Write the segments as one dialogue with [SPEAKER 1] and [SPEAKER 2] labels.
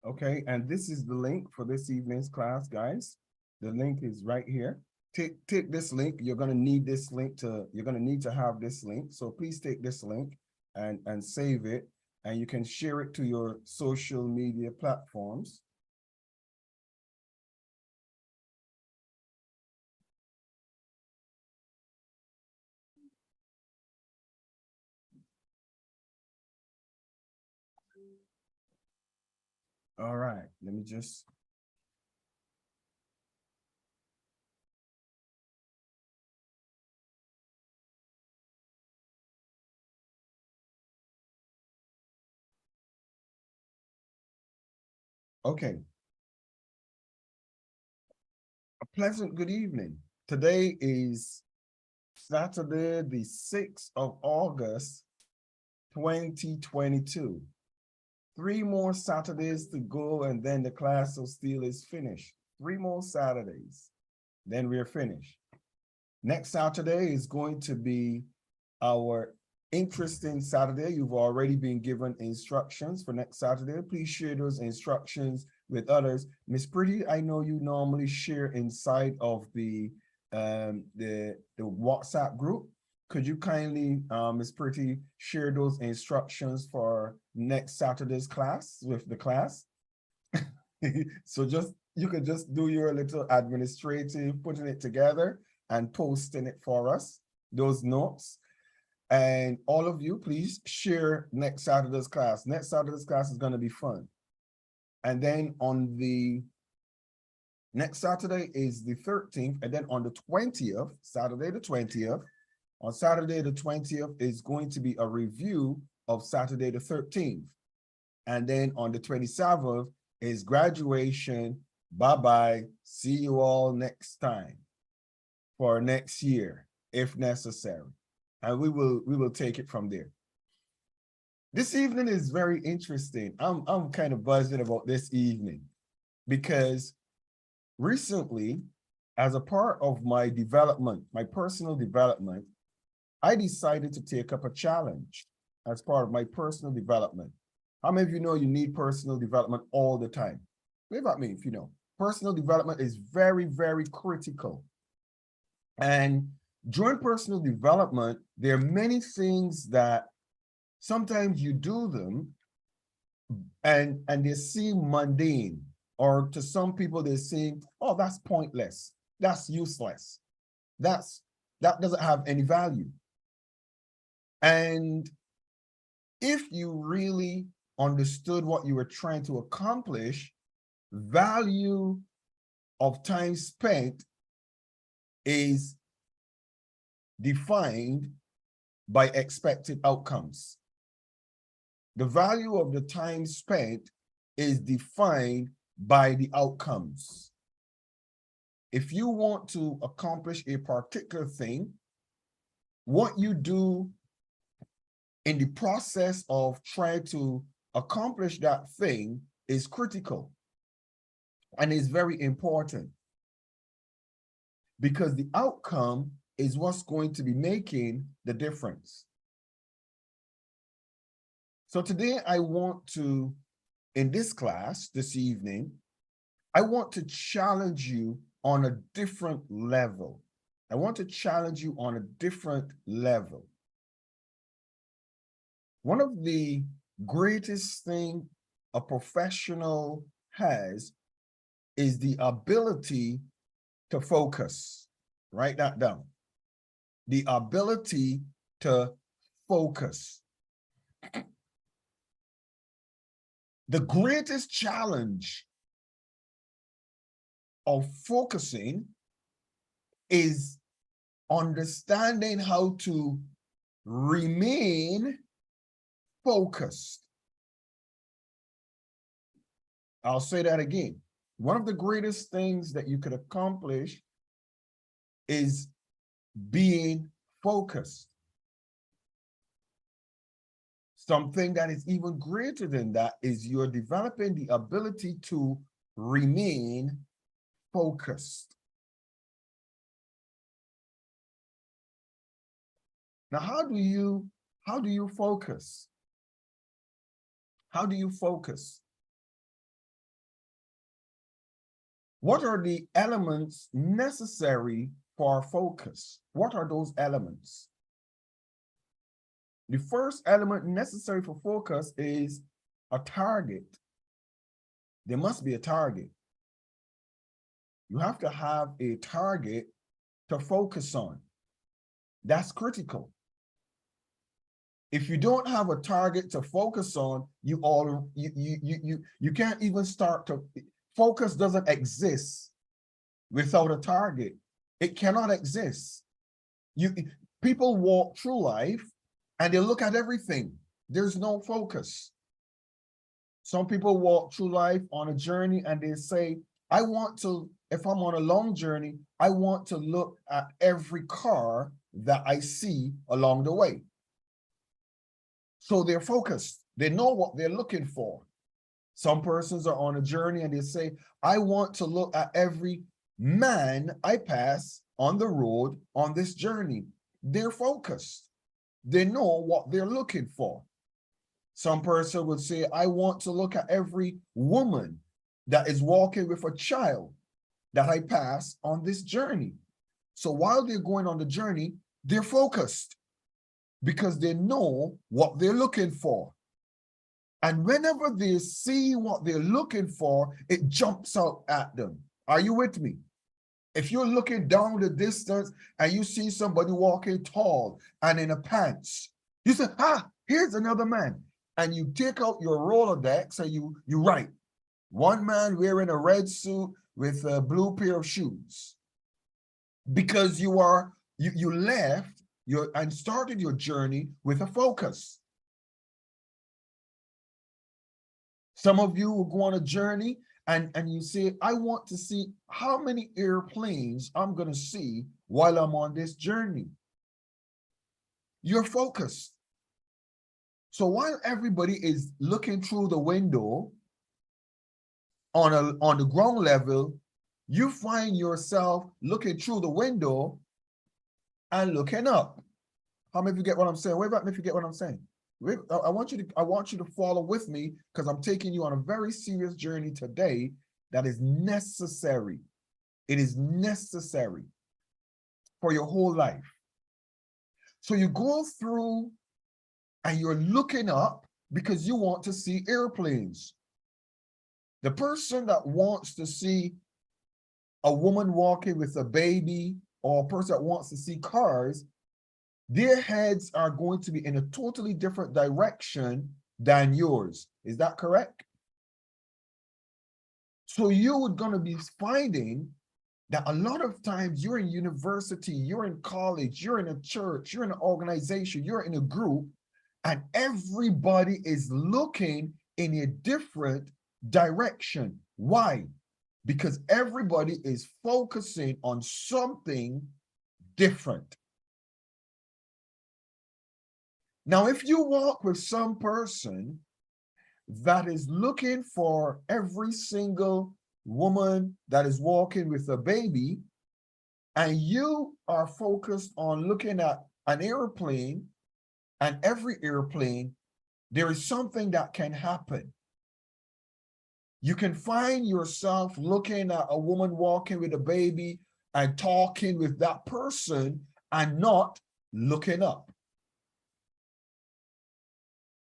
[SPEAKER 1] Okay, and this is the link for this evening's class, guys. The link is right here. Take this link. You're gonna need this link you're gonna need to have this link. So please take this link and save it, and you can share it to your social media platforms. All right, let me just. Okay, a pleasant good evening. Today is Saturday, the 6th of August, 2022. 3 more Saturdays to go, and then the class of Steele is finished. 3 more Saturdays, then we're finished. Next Saturday is going to be our interesting Saturday. You've already been given instructions for next Saturday. Please share those instructions with others. Miss Pretty, I know you normally share inside of the WhatsApp group. Could you kindly, Miss Pretty, share those instructions for next Saturday's class with the class? So you could just do your little administrative, putting it together and posting it for us, those notes. And all of you, please share next Saturday's class. Next Saturday's class is going to be fun. And then on the next Saturday is the 13th. And then on the 20th, Saturday the 20th, on Saturday the 20th is going to be a review of Saturday the 13th. And then on the 27th is graduation. Bye-bye. See you all next time for next year, if necessary. And we will take it from there. This evening is very interesting. I'm kind of buzzing about this evening because recently, as a part of my development, my personal development, I decided to take up a challenge as part of my personal development. How many of you know you need personal development all the time? Wave at me if you know. Personal development is very, very critical. And during personal development, there are many things that sometimes you do them and they seem mundane, or to some people they seem, oh, that's pointless, that's useless, that doesn't have any value. And if you really understood what you were trying to accomplish, value of time spent is defined by expected outcomes. The value of the time spent is defined by the outcomes. If you want to accomplish a particular thing, what you do in the process of trying to accomplish that thing is critical and is very important, because the outcome is what's going to be making the difference. So today I want to, in this class this evening, I want to challenge you on a different level. I want to challenge you on a different level. One of the greatest things a professional has is the ability to focus. Write that down. The ability to focus. The greatest challenge of focusing is understanding how to remain focused. I'll say that again. One of the greatest things that you could accomplish is being focused. Something that is even greater than that is you're developing the ability to remain focused. Now, how do you focus? How do you focus? What are the elements necessary for focus? What are those elements? The first element necessary for focus is a target. There must be a target. You have to have a target to focus on. That's critical. If you don't have a target to focus on, you can't even start to focus. Doesn't exist without a target. It cannot exist. People walk through life and they look at everything. There's no focus. Some people walk through life on a journey and they say, I want to, if I'm on a long journey, I want to look at every car that I see along the way. So they're focused. They know what they're looking for. Some persons are on a journey and they say, I want to look at every man I pass on the road on this journey. They're focused. They know what they're looking for. Some person would say, I want to look at every woman that is walking with a child that I pass on this journey. So while they're going on the journey, they're focused because they know what they're looking for. And whenever they see what they're looking for, it jumps out at them. Are you with me? If you're looking down the distance and you see somebody walking tall and in a pants, you say, here's another man. And you take out your Rolodex and you write, one man wearing a red suit with a blue pair of shoes. Because you left and started your journey with a focus. Some of you will go on a journey and you say, I want to see how many airplanes I'm going to see while I'm on this journey. You're focused. So while everybody is looking through the window on the ground level, you find yourself looking through the window and looking up. How many of you get what I'm saying? Wait about if you get what I'm saying. I want you to follow with me because I'm taking you on a very serious journey today that is necessary. It is necessary for your whole life. So you go through and you're looking up because you want to see airplanes. The person that wants to see a woman walking with a baby or a person that wants to see cars, their heads are going to be in a totally different direction than yours. Is that correct? So you're going to be finding that a lot of times you're in university, you're in college, you're in a church, you're in an organization, you're in a group, and everybody is looking in a different direction. Why? Because everybody is focusing on something different. Now, if you walk with some person that is looking for every single woman that is walking with a baby, and you are focused on looking at an airplane, and every airplane, there is something that can happen. You can find yourself looking at a woman walking with a baby and talking with that person and not looking up.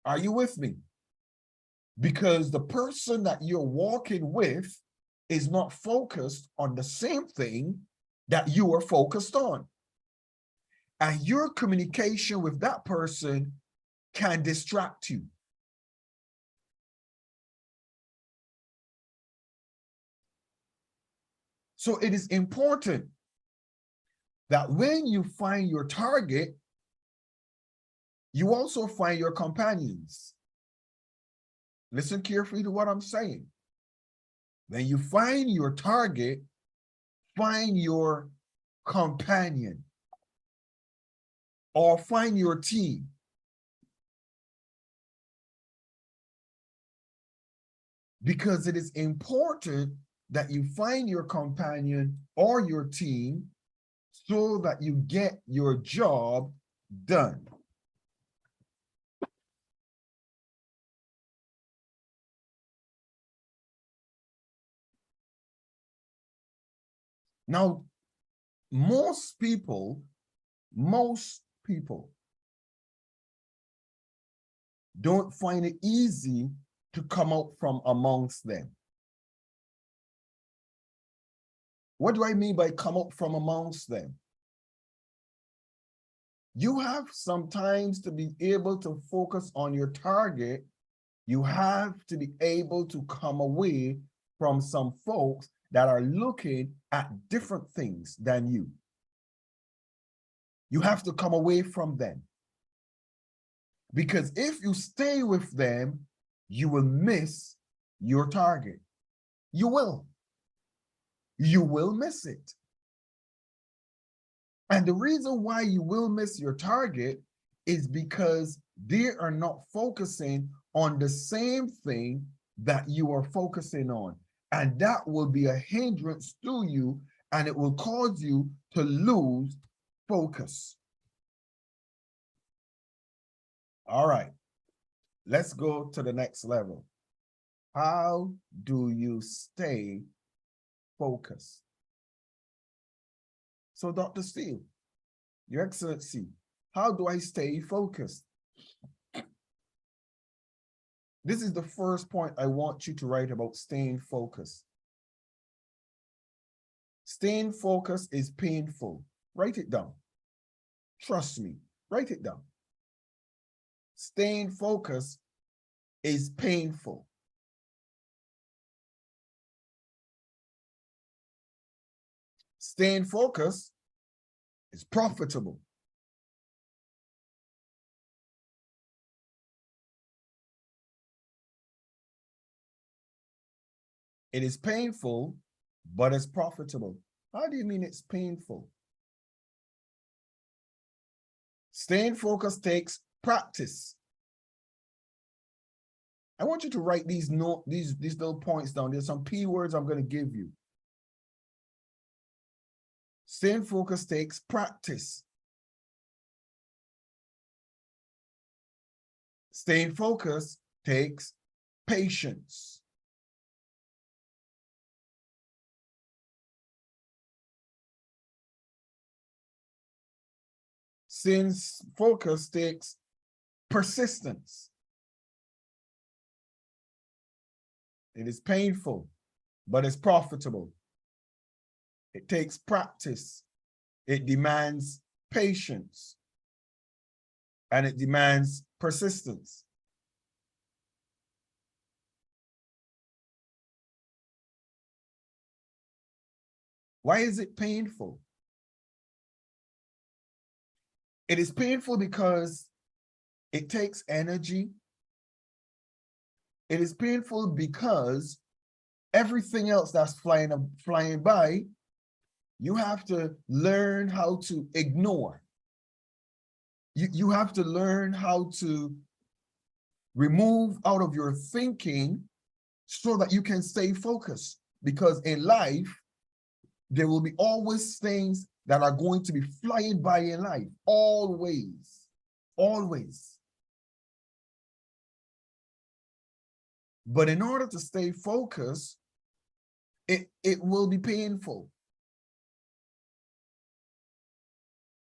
[SPEAKER 1] Are you with me? Because the person that you're walking with is not focused on the same thing that you are focused on. And your communication with that person can distract you. So it is important that when you find your target, you also find your companions. Listen carefully to what I'm saying. When you find your target, find your companion or find your team. Because it is important that you find your companion or your team so that you get your job done. Now, most people don't find it easy to come out from amongst them. What do I mean by come out from amongst them? You have sometimes to be able to focus on your target. You have to be able to come away from some folks that are looking at different things than you. You have to come away from them. Because if you stay with them, you will miss your target. You will. You will miss it. And the reason why you will miss your target is because they are not focusing on the same thing that you are focusing on. And that will be a hindrance to you, and it will cause you to lose focus. All right, let's go to the next level. How do you stay focused? So, Dr. Steele, Your Excellency, how do I stay focused? This is the first point I want you to write about staying focused. Staying focused is painful. Write it down. Trust me, write it down. Staying focused is painful. Staying focused is profitable. It is painful, but it's profitable. How do you mean it's painful? Staying focused takes practice. I want you to write these little points down. There's some P words I'm going to give you. Staying focused takes practice. Staying focused takes patience. Since focus takes persistence. It is painful, but it's profitable. It takes practice. It demands patience. And it demands persistence. Why is it painful? It is painful because it takes energy. It is painful because everything else that's flying by, you have to learn how to ignore. You have to learn how to remove out of your thinking so that you can stay focused. Because in life, there will be always things that are going to be flying by in life. Always. Always. But in order to stay focused, it will be painful.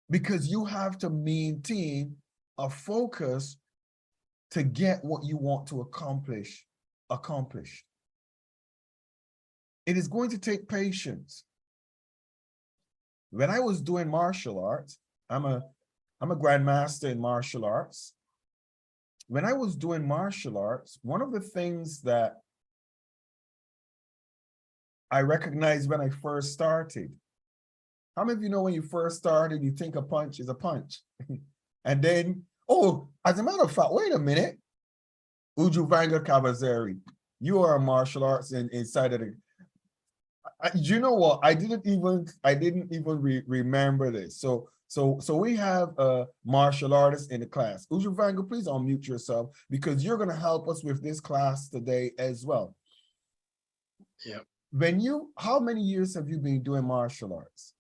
[SPEAKER 1] Because you have to maintain a focus to get what you want to accomplish accomplished. It is going to take patience. When I was doing martial arts, I'm a grandmaster in martial arts. When I was doing martial arts, one of the things that I recognized when I first started, how many of you know when you first started, you think a punch is a punch? And then, oh, as a matter of fact, wait a minute. Ujuvanga Kavazeri, you are a martial arts inside of the, you know what? I didn't even remember this. So we have a martial artist in the class. Ujuvanga, please unmute yourself because you're going to help us with this class today as well.
[SPEAKER 2] Yeah.
[SPEAKER 1] How many years have you been doing martial arts?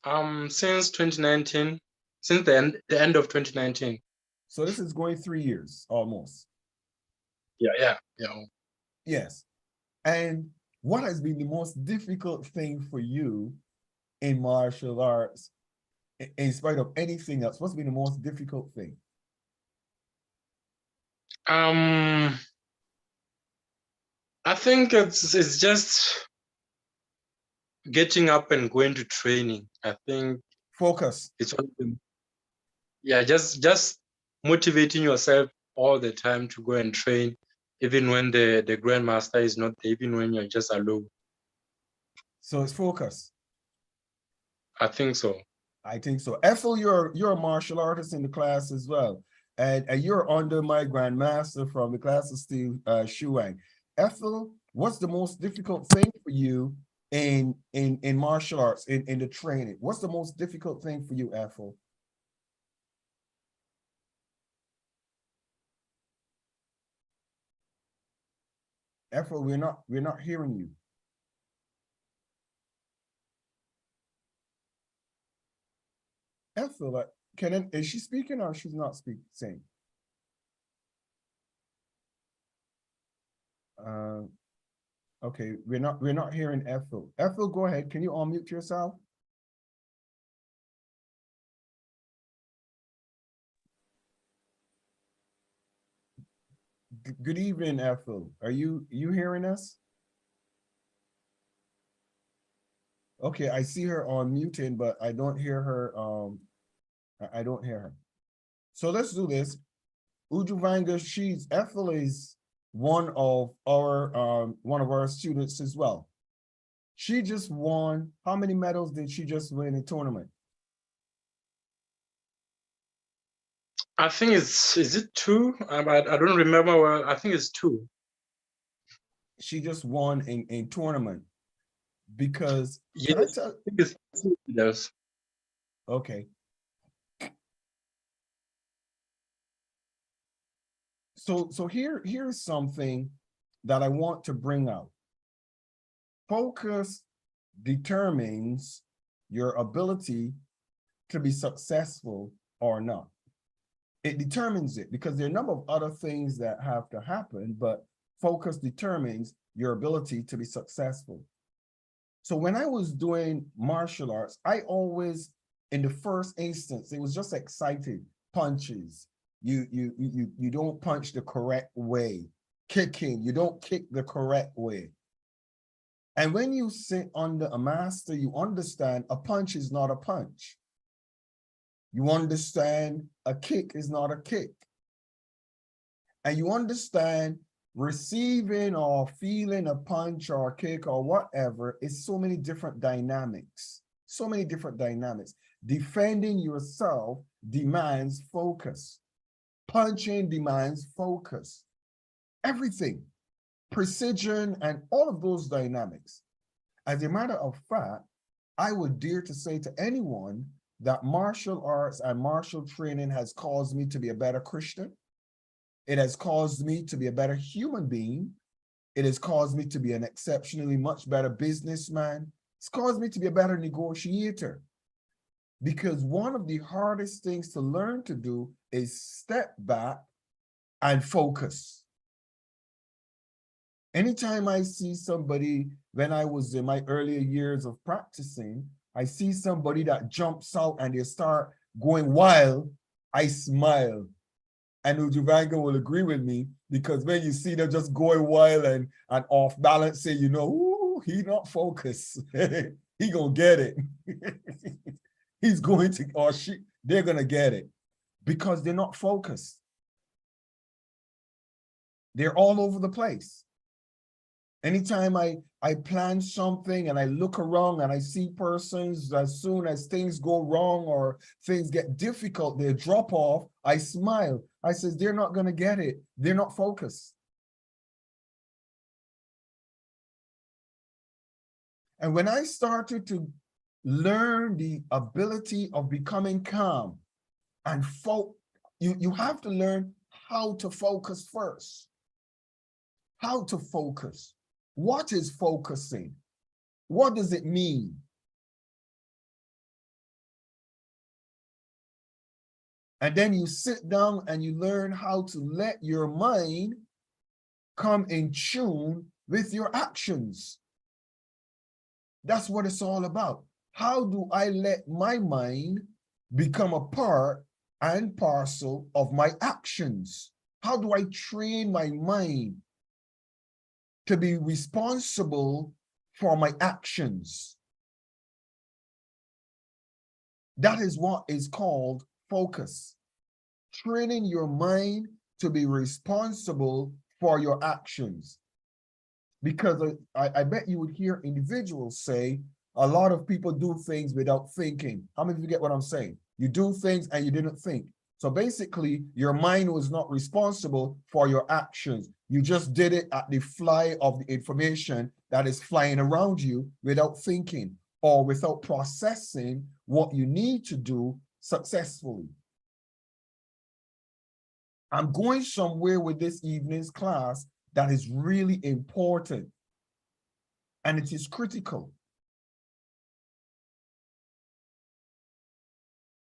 [SPEAKER 2] Since 2019, since the end of 2019.
[SPEAKER 1] So this is going 3 years almost.
[SPEAKER 2] Yeah.
[SPEAKER 1] Yes. And what has been the most difficult thing for you in martial arts, in spite of anything else? What's been the most difficult thing?
[SPEAKER 2] I think it's just getting up and going to training. I think
[SPEAKER 1] Focus.
[SPEAKER 2] it's one of them. Yeah, just motivating yourself all the time to go and train, even when the grandmaster is not there, even when you're just alone.
[SPEAKER 1] So it's focus.
[SPEAKER 2] I think so.
[SPEAKER 1] I think so. Ethel, you're a martial artist in the class as well. And you're under my grandmaster from the class of Steele Shuang. Ethel, what's the most difficult thing for you in martial arts, in the training? What's the most difficult thing for you, Ethel? Ethel, we're not hearing you. Ethel, is she speaking or she's not saying? Okay, we're not hearing Ethel. Ethel, go ahead. Can you unmute yourself? Good evening, Ethel. Are you hearing us? Okay, I see her on muting, but I don't hear her. I don't hear her. So let's do this. Ujuvanga, Ethel is one of our students as well. She just won. How many medals did she just win in the tournament?
[SPEAKER 2] I think is it 2? I don't remember well. I think it's 2.
[SPEAKER 1] She just won in tournament because
[SPEAKER 2] Yes,
[SPEAKER 1] can I tell?
[SPEAKER 2] I think it's 2 medals.
[SPEAKER 1] Okay. So here's something that I want to bring out. Focus determines your ability to be successful or not. It determines it because there are a number of other things that have to happen, but focus determines your ability to be successful. So when I was doing martial arts, I always, in the first instance, it was just excited punches. You don't punch the correct way. Kicking, you don't kick the correct way. And when you sit under a master, you understand a punch is not a punch. You understand a kick is not a kick. And you understand receiving or feeling a punch or a kick or whatever is so many different dynamics. So many different dynamics. Defending yourself demands focus. Punching demands focus. Everything. Precision and all of those dynamics. As a matter of fact, I would dare to say to anyone that martial arts and martial training has caused me to be a better Christian. It has caused me to be a better human being. It has caused me to be an exceptionally much better businessman. It's caused me to be a better negotiator. Because one of the hardest things to learn to do is step back and focus. Anytime I see somebody, when I was in my earlier years of practicing, I see somebody that jumps out and they start going wild, I smile. And Ujuvanga will agree with me because when you see them just going wild and off balance, say, you know, ooh, he not focused. He gonna get it. He's going to, or she, they're gonna get it because they're not focused. They're all over the place. Anytime I plan something and I look around and I see persons, as soon as things go wrong or things get difficult, they drop off, I smile. I says, they're not gonna get it. They're not focused. And when I started to learn the ability of becoming calm and you have to learn how to focus first. How to focus. What is focusing? What does it mean? And then you sit down and you learn how to let your mind come in tune with your actions. That's what it's all about. How do I let my mind become a part and parcel of my actions? How do I train my mind to be responsible for my actions? That is what is called focus. Training your mind to be responsible for your actions. Because I bet you would hear individuals say, a lot of people do things without thinking. How many of you get what I'm saying? You do things and you didn't think. So basically, your mind was not responsible for your actions. You just did it at the fly of the information that is flying around you without thinking or without processing what you need to do successfully. I'm going somewhere with this evening's class that is really important, and it is critical.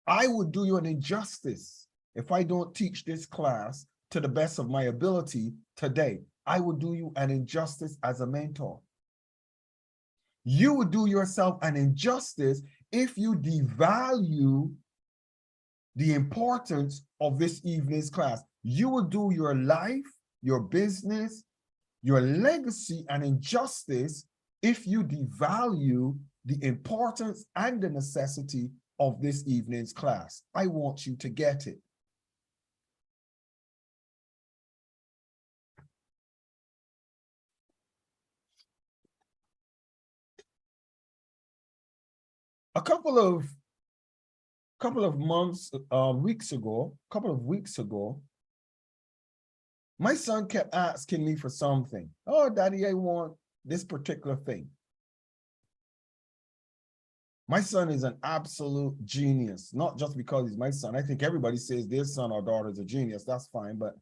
[SPEAKER 1] I would do you an injustice if I don't teach this class to the best of my ability today. I would do you an injustice as a mentor. You would do yourself an injustice if you devalue the importance of this evening's class. You would do your life, your business, your legacy an injustice if you devalue the importance and the necessity of this evening's class. I want you to get it. A couple of weeks ago, my son kept asking me for something. Oh, Daddy, I want this particular thing. My son is an absolute genius, not just because he's my son. I think everybody says their son or daughter is a genius. That's fine. But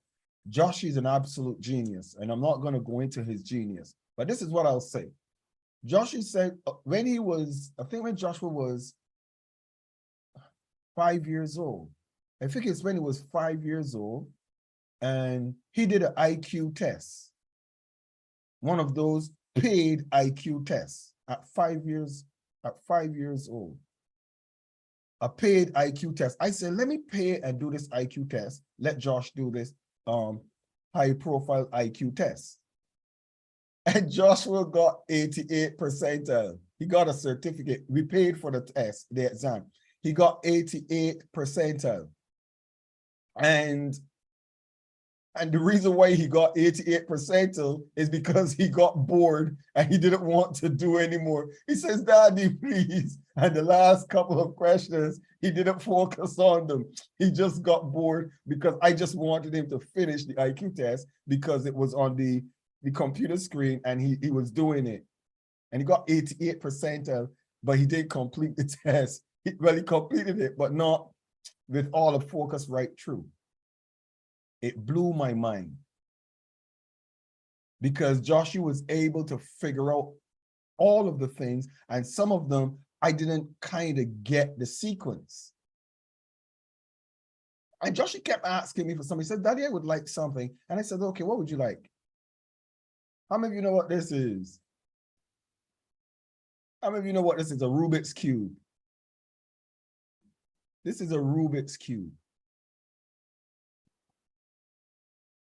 [SPEAKER 1] Josh is an absolute genius, and I'm not going to go into his genius. But this is what I'll say. Josh said when he was, I think when Joshua was 5 years old, I think it's when he was 5 years old, and he did an IQ test, one of those paid IQ tests at 5 years old, a paid IQ test. I said, let me pay and do this IQ test. Let Josh do this high profile IQ test. And Joshua got 88 percentile. He got a certificate. We paid for the test, the exam. He got 88 percentile. And the reason why he got 88 percentile is because he got bored and he didn't want to do anymore. He says, Daddy, please. And the last couple of questions, he didn't focus on them. He just got bored because I just wanted him to finish the IQ test because it was on the computer screen and he was doing it. And he got 88 percentile, but he didn't complete the test. He completed it, but not with all the focus right through. It blew my mind because Joshua was able to figure out all of the things, and some of them I didn't kind of get the sequence. And Joshua kept asking me for something. He said, Daddy, I would like something. And I said, okay, what would you like? How many of you know what this is? How many of you know what this is? A Rubik's Cube. This is a Rubik's Cube.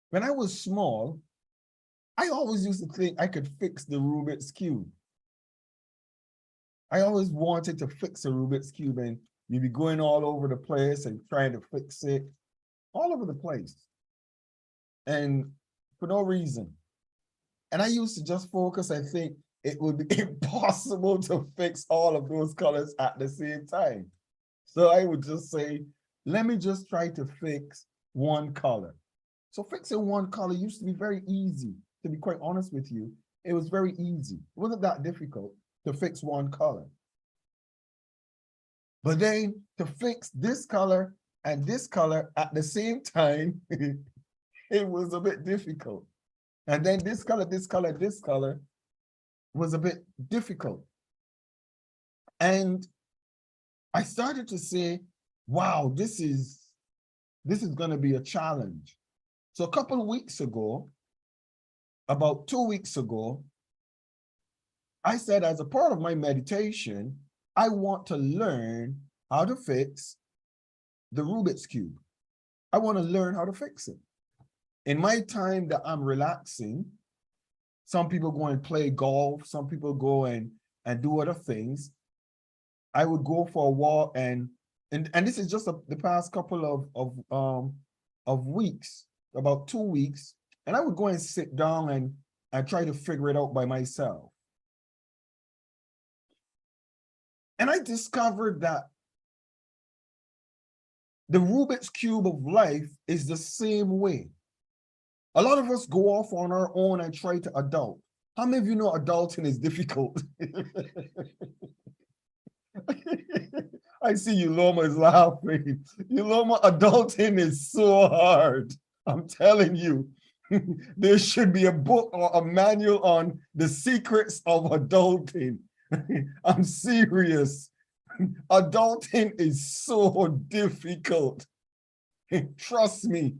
[SPEAKER 1] When I was small, I always used to think I could fix the Rubik's Cube. I always wanted to fix a Rubik's Cube, and you'd be going all over the place and trying to fix it all over the place. And for no reason. And I used to just focus and think it would be impossible to fix all of those colors at the same time. So I would just say, let me just try to fix one color. So fixing one color used to be very easy, to be quite honest with you. It was very easy. It wasn't that difficult to fix one color. But then to fix this color and this color at the same time, it was a bit difficult. And then this color, this color, this color was a bit difficult. And I started to say, wow, this is going to be a challenge. So a couple of weeks ago, about 2 weeks ago, I said, as a part of my meditation, I want to learn how to fix the Rubik's Cube. I want to learn how to fix it. In my time that I'm relaxing, some people go and play golf, some people go and do other things. I would go for a walk and this is just the past couple of weeks, about 2 weeks, and I would go and sit down and try to figure it out by myself. And I discovered that the Rubik's Cube of life is the same way. A lot of us go off on our own and try to adult. How many of you know adulting is difficult? I see you, Loma is laughing. You, Loma, adulting is so hard. I'm telling you, there should be a book or a manual on the secrets of adulting. I'm serious. Adulting is so difficult. Trust me.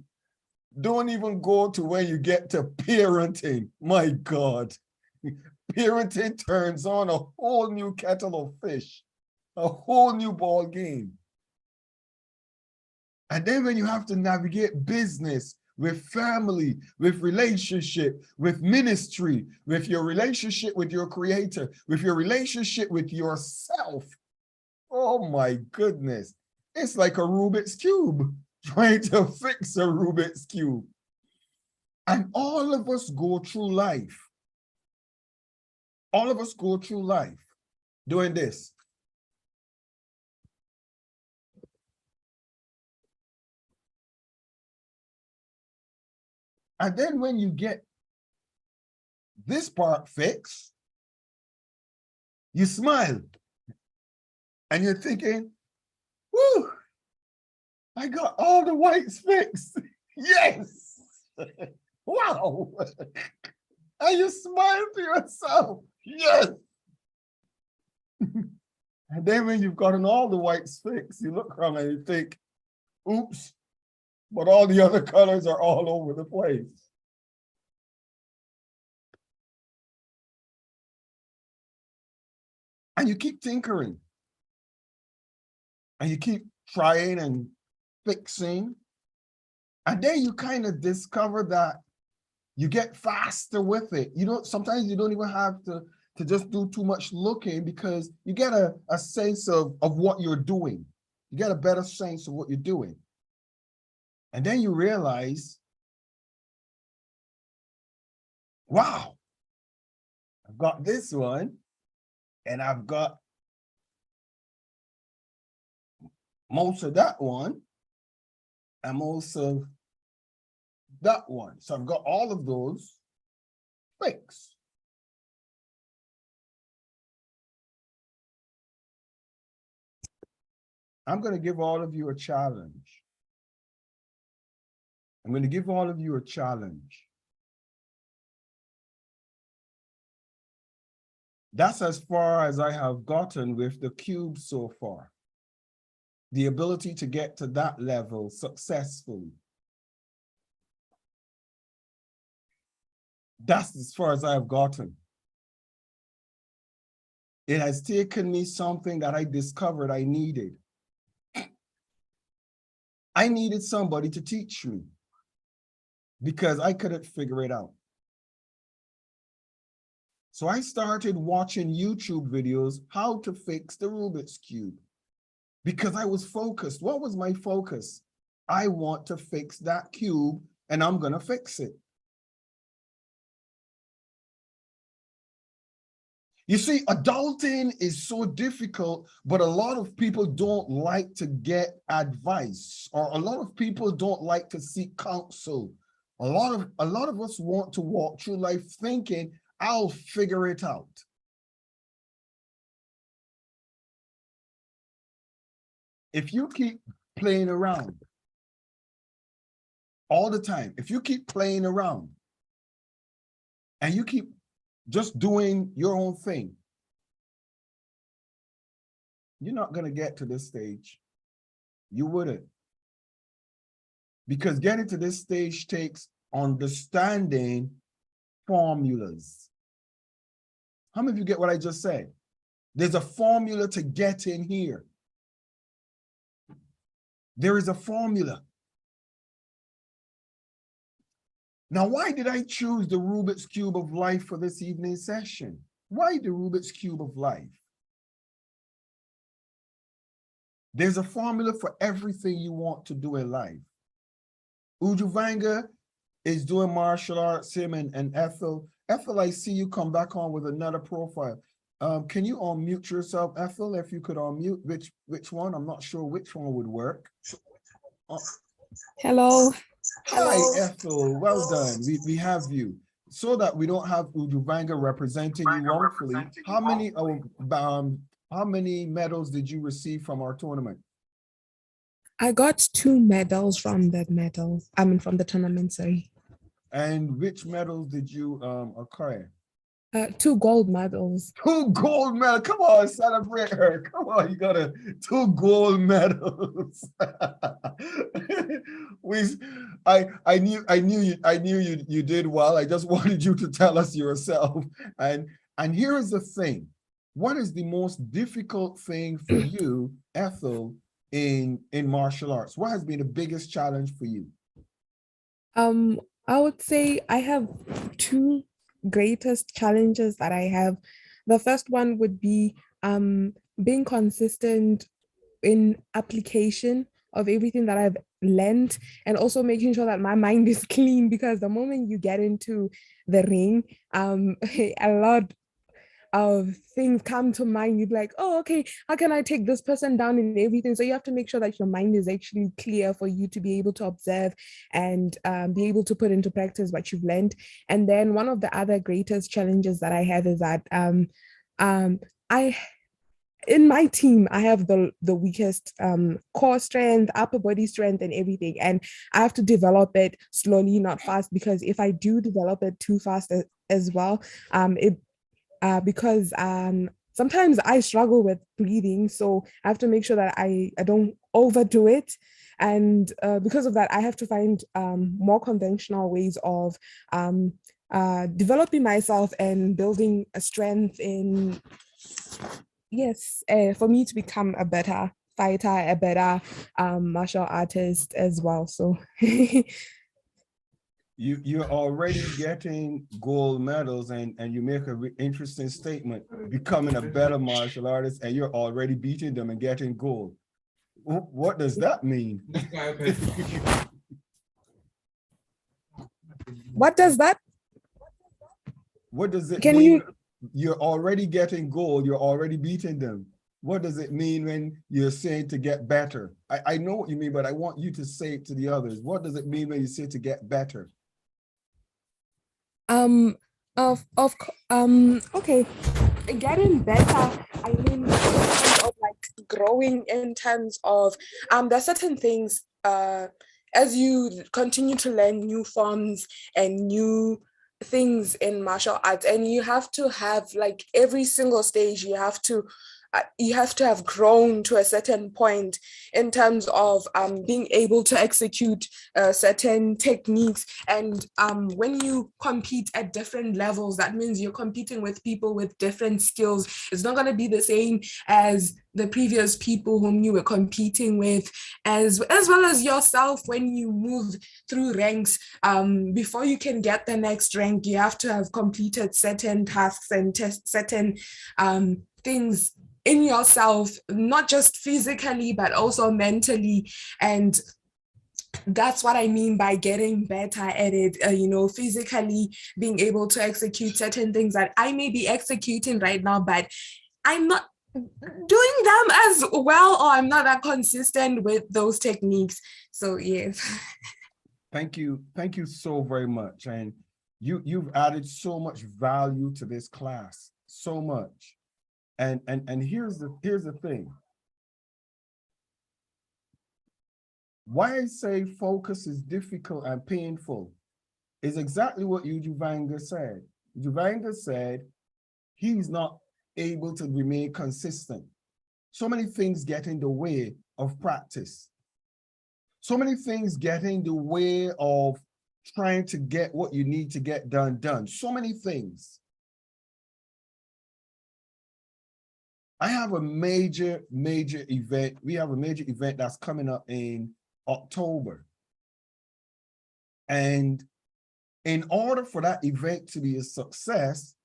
[SPEAKER 1] Don't even go to where you get to parenting. My God. Parenting turns on a whole new kettle of fish, a whole new ball game. And then when you have to navigate business, with family, with relationship, with ministry, with your relationship with your creator, with your relationship with yourself. Oh my goodness. It's like a Rubik's Cube, trying to fix a Rubik's Cube. And all of us go through life. All of us go through life doing this. And then when you get this part fixed, you smile. And you're thinking, whoo, I got all the whites fixed. Yes. Wow. And you smile to yourself. Yes. And then when you've gotten all the whites fixed, you look around and you think, oops, but all the other colors are all over the place. And you keep tinkering. And you keep trying and fixing. And then you kind of discover that you get faster with it. You don't, sometimes you don't even have to just do too much looking, because you get a sense of what you're doing. You get a better sense of what you're doing. And then you realize, wow, I've got this one, and I've got most of that one, and most of that one. So I've got all of those fixed. I'm going to give all of you a challenge. I'm going to give all of you a challenge. That's as far as I have gotten with the cube so far. The ability to get to that level successfully. That's as far as I have gotten. It has taken me something that I discovered I needed. I needed somebody to teach me, because I couldn't figure it out. So I started watching YouTube videos, how to fix the Rubik's Cube, because I was focused. What was my focus? I want to fix that cube, and I'm going to fix it. You see, adulting is so difficult, but a lot of people don't like to get advice, or a lot of people don't like to seek counsel. A lot of us want to walk through life thinking, I'll figure it out. If you keep playing around all the time, if you keep playing around and you keep just doing your own thing, you're not going to get to this stage. You wouldn't. Because getting to this stage takes understanding formulas. How many of you get what I just said? There's a formula to get in here. There is a formula. Now, why did I choose the Rubik's Cube of Life for this evening session? Why the Rubik's Cube of Life? There's a formula for everything you want to do in life. Ujuvanga is doing martial arts, him and Ethel. Ethel, I see you come back on with another profile. Can you unmute yourself, Ethel? If you could unmute, which one? I'm not sure which one would work.
[SPEAKER 3] Hello.
[SPEAKER 1] Hi, Ethel. Well done. We have you. So that we don't have Ujuvanga representing you wrongfully, how many medals did you receive from our tournament?
[SPEAKER 3] I got 2 medals from that from the tournament, sorry.
[SPEAKER 1] And which medals did you acquire?
[SPEAKER 3] 2 gold medals.
[SPEAKER 1] 2 gold medals. Come on, celebrate her. Come on, you got 2 gold medals. I knew you did well. I just wanted you to tell us yourself. And here is the thing. What is the most difficult thing for you, Ethel, in martial arts? What has been the biggest challenge for you?
[SPEAKER 3] I would say I have 2 greatest challenges that I have. The first one would be being consistent in application of everything that I've learned, and also making sure that my mind is clean, because the moment you get into the ring, a lot of things come to mind. You'd be like, oh, okay, how can I take this person down and everything? So you have to make sure that your mind is actually clear for you to be able to observe and be able to put into practice what you've learned. And then one of the other greatest challenges that I have is that in my team, I have the weakest core strength, upper body strength, and everything. And I have to develop it slowly, not fast, because if I do develop it too fast as well, because sometimes I struggle with breathing, so I have to make sure that I don't overdo it. And because of that, I have to find more conventional ways of developing myself and building a strength in, yes, for me to become a better fighter, a better martial artist as well. So
[SPEAKER 1] You're already getting gold medals, and you make an interesting statement, becoming a better martial artist, and you're already beating them and getting gold. What does that mean?
[SPEAKER 3] what does that?
[SPEAKER 1] What does it
[SPEAKER 3] Can
[SPEAKER 1] mean?
[SPEAKER 3] you?
[SPEAKER 1] You're already getting gold, you're already beating them. What does it mean when you're saying to get better? I know what you mean, but I want you to say it to the others. What does it mean when you say to get better?
[SPEAKER 3] Okay, getting better, I mean, in terms of like growing, in terms of there's certain things as you continue to learn new forms and new things in martial arts, and you have to have, like, every single stage you have to have grown to a certain point in terms of being able to execute certain techniques. And when you compete at different levels, that means you're competing with people with different skills. It's not going to be the same as the previous people whom you were competing with, as well as yourself. When you move through ranks, before you can get the next rank, you have to have completed certain tasks and certain things in yourself, not just physically, but also mentally. And that's what I mean by getting better at it, physically being able to execute certain things that I may be executing right now, but I'm not doing them as well, or I'm not that consistent with those techniques. So yes.
[SPEAKER 1] Thank you so very much. And you've added so much value to this class, so much. And here's the thing. Why I say focus is difficult and painful is exactly what Ujuvanga said. Ujuvanga said he's not able to remain consistent. So many things get in the way of practice. So many things get in the way of trying to get what you need to get done. So many things. I have a major event. We have a major event that's coming up in October. And in order for that event to be a success,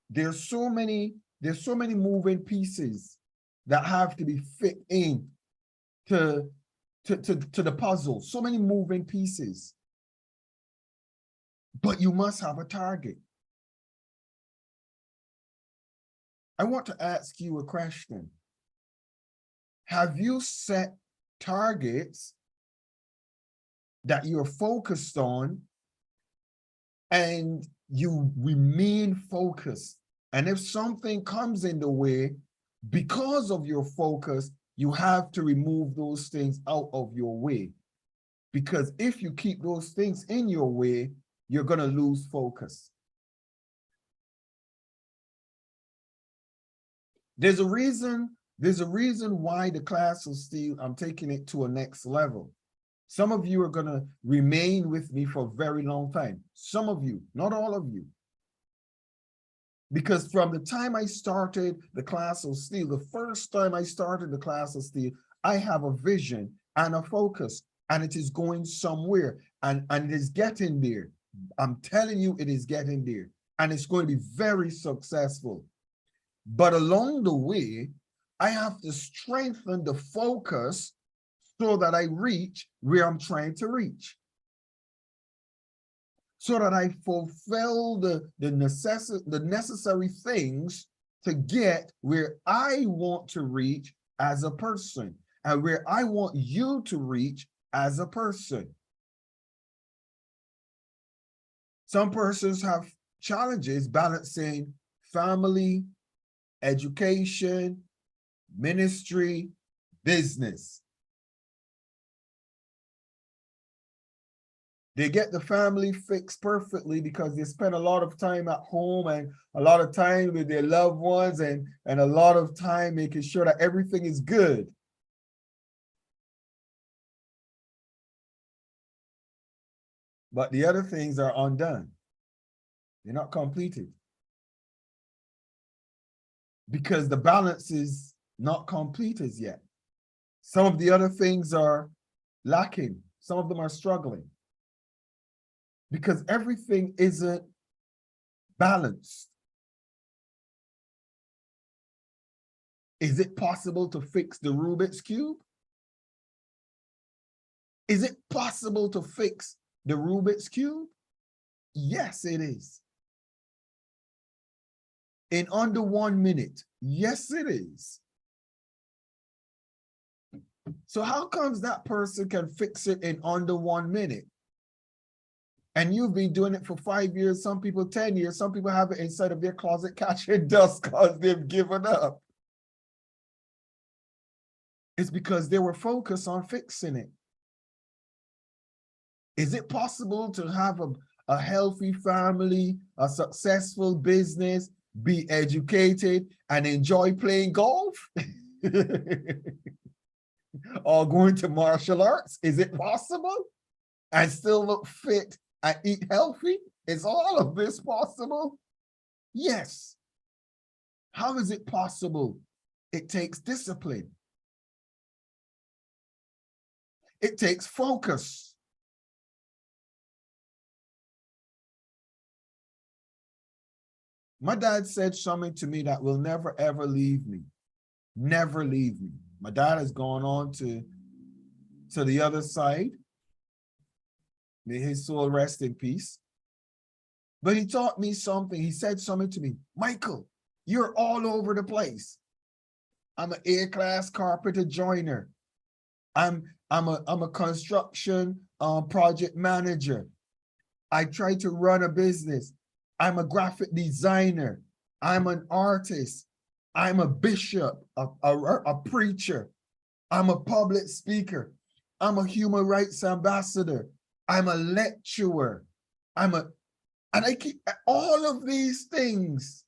[SPEAKER 1] there's so many moving pieces that have to be fit in to the puzzle. So many moving pieces. But you must have a target. I want to ask you a question. Have you set targets that you're focused on and you remain focused? And if something comes in the way, because of your focus, you have to remove those things out of your way. Because if you keep those things in your way, you're going to lose focus. There's a reason why the class of Steele, I'm taking it to a next level. Some of you are going to remain with me for a very long time. Some of you, not all of you. Because from the time I started the class of Steele, the first time I started the class of Steele, I have a vision and a focus, and it is going somewhere, and it is getting there. I'm telling you, it is getting there, and it's going to be very successful. But along the way, I have to strengthen the focus so that I reach where I'm trying to reach. So that I fulfill the necessary things to get where I want to reach as a person and where I want you to reach as a person. Some persons have challenges balancing family, education, ministry, business. They get the family fixed perfectly because they spend a lot of time at home and a lot of time with their loved ones and a lot of time making sure that everything is good. But the other things are undone. They're not completed. Because the balance is not complete as yet. Some of the other things are lacking. Some of them are struggling. Because everything isn't balanced. Is it possible to fix the Rubik's Cube? Is it possible to fix the Rubik's Cube? Yes, it is. In under 1 minute. Yes, it is. So how comes that person can fix it in under 1 minute? And you've been doing it for 5 years, some people 10 years, some people have it inside of their closet catching dust because they've given up. It's because they were focused on fixing it. Is it possible to have a healthy family, a successful business, be educated, and enjoy playing golf? Or going to martial arts? Is it possible? And still look fit and eat healthy? Is all of this possible? Yes. How is it possible? It takes discipline. It takes focus. My dad said something to me that will never, ever leave me. Never leave me. My dad has gone on to the other side. May his soul rest in peace. But he taught me something. He said something to me. Michael, you're all over the place. I'm an A-class carpenter joiner. I'm a construction project manager. I try to run a business. I'm a graphic designer. I'm an artist. I'm a bishop, a preacher. I'm a public speaker. I'm a human rights ambassador. I'm a lecturer. And I keep all of these things.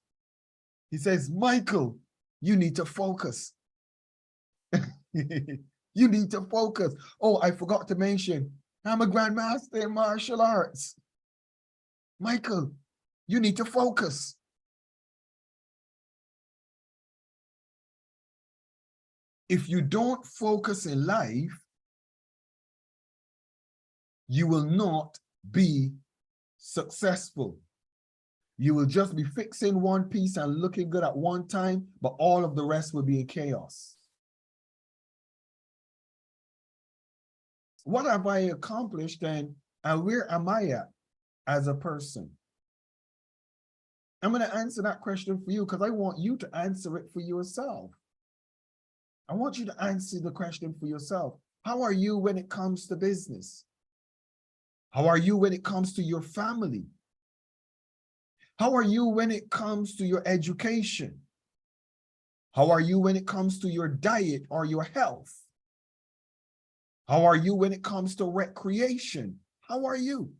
[SPEAKER 1] He says, Michael, you need to focus. You need to focus. Oh, I forgot to mention, I'm a grandmaster in martial arts. Michael, you need to focus. If you don't focus in life, you will not be successful. You will just be fixing one piece and looking good at one time, but all of the rest will be in chaos. What have I accomplished then, and where am I at as a person? I'm going to answer that question for you because I want you to answer it for yourself. I want you to answer the question for yourself. How are you when it comes to business? How are you when it comes to your family? How are you when it comes to your education? How are you when it comes to your diet or your health? How are you when it comes to recreation? How are you?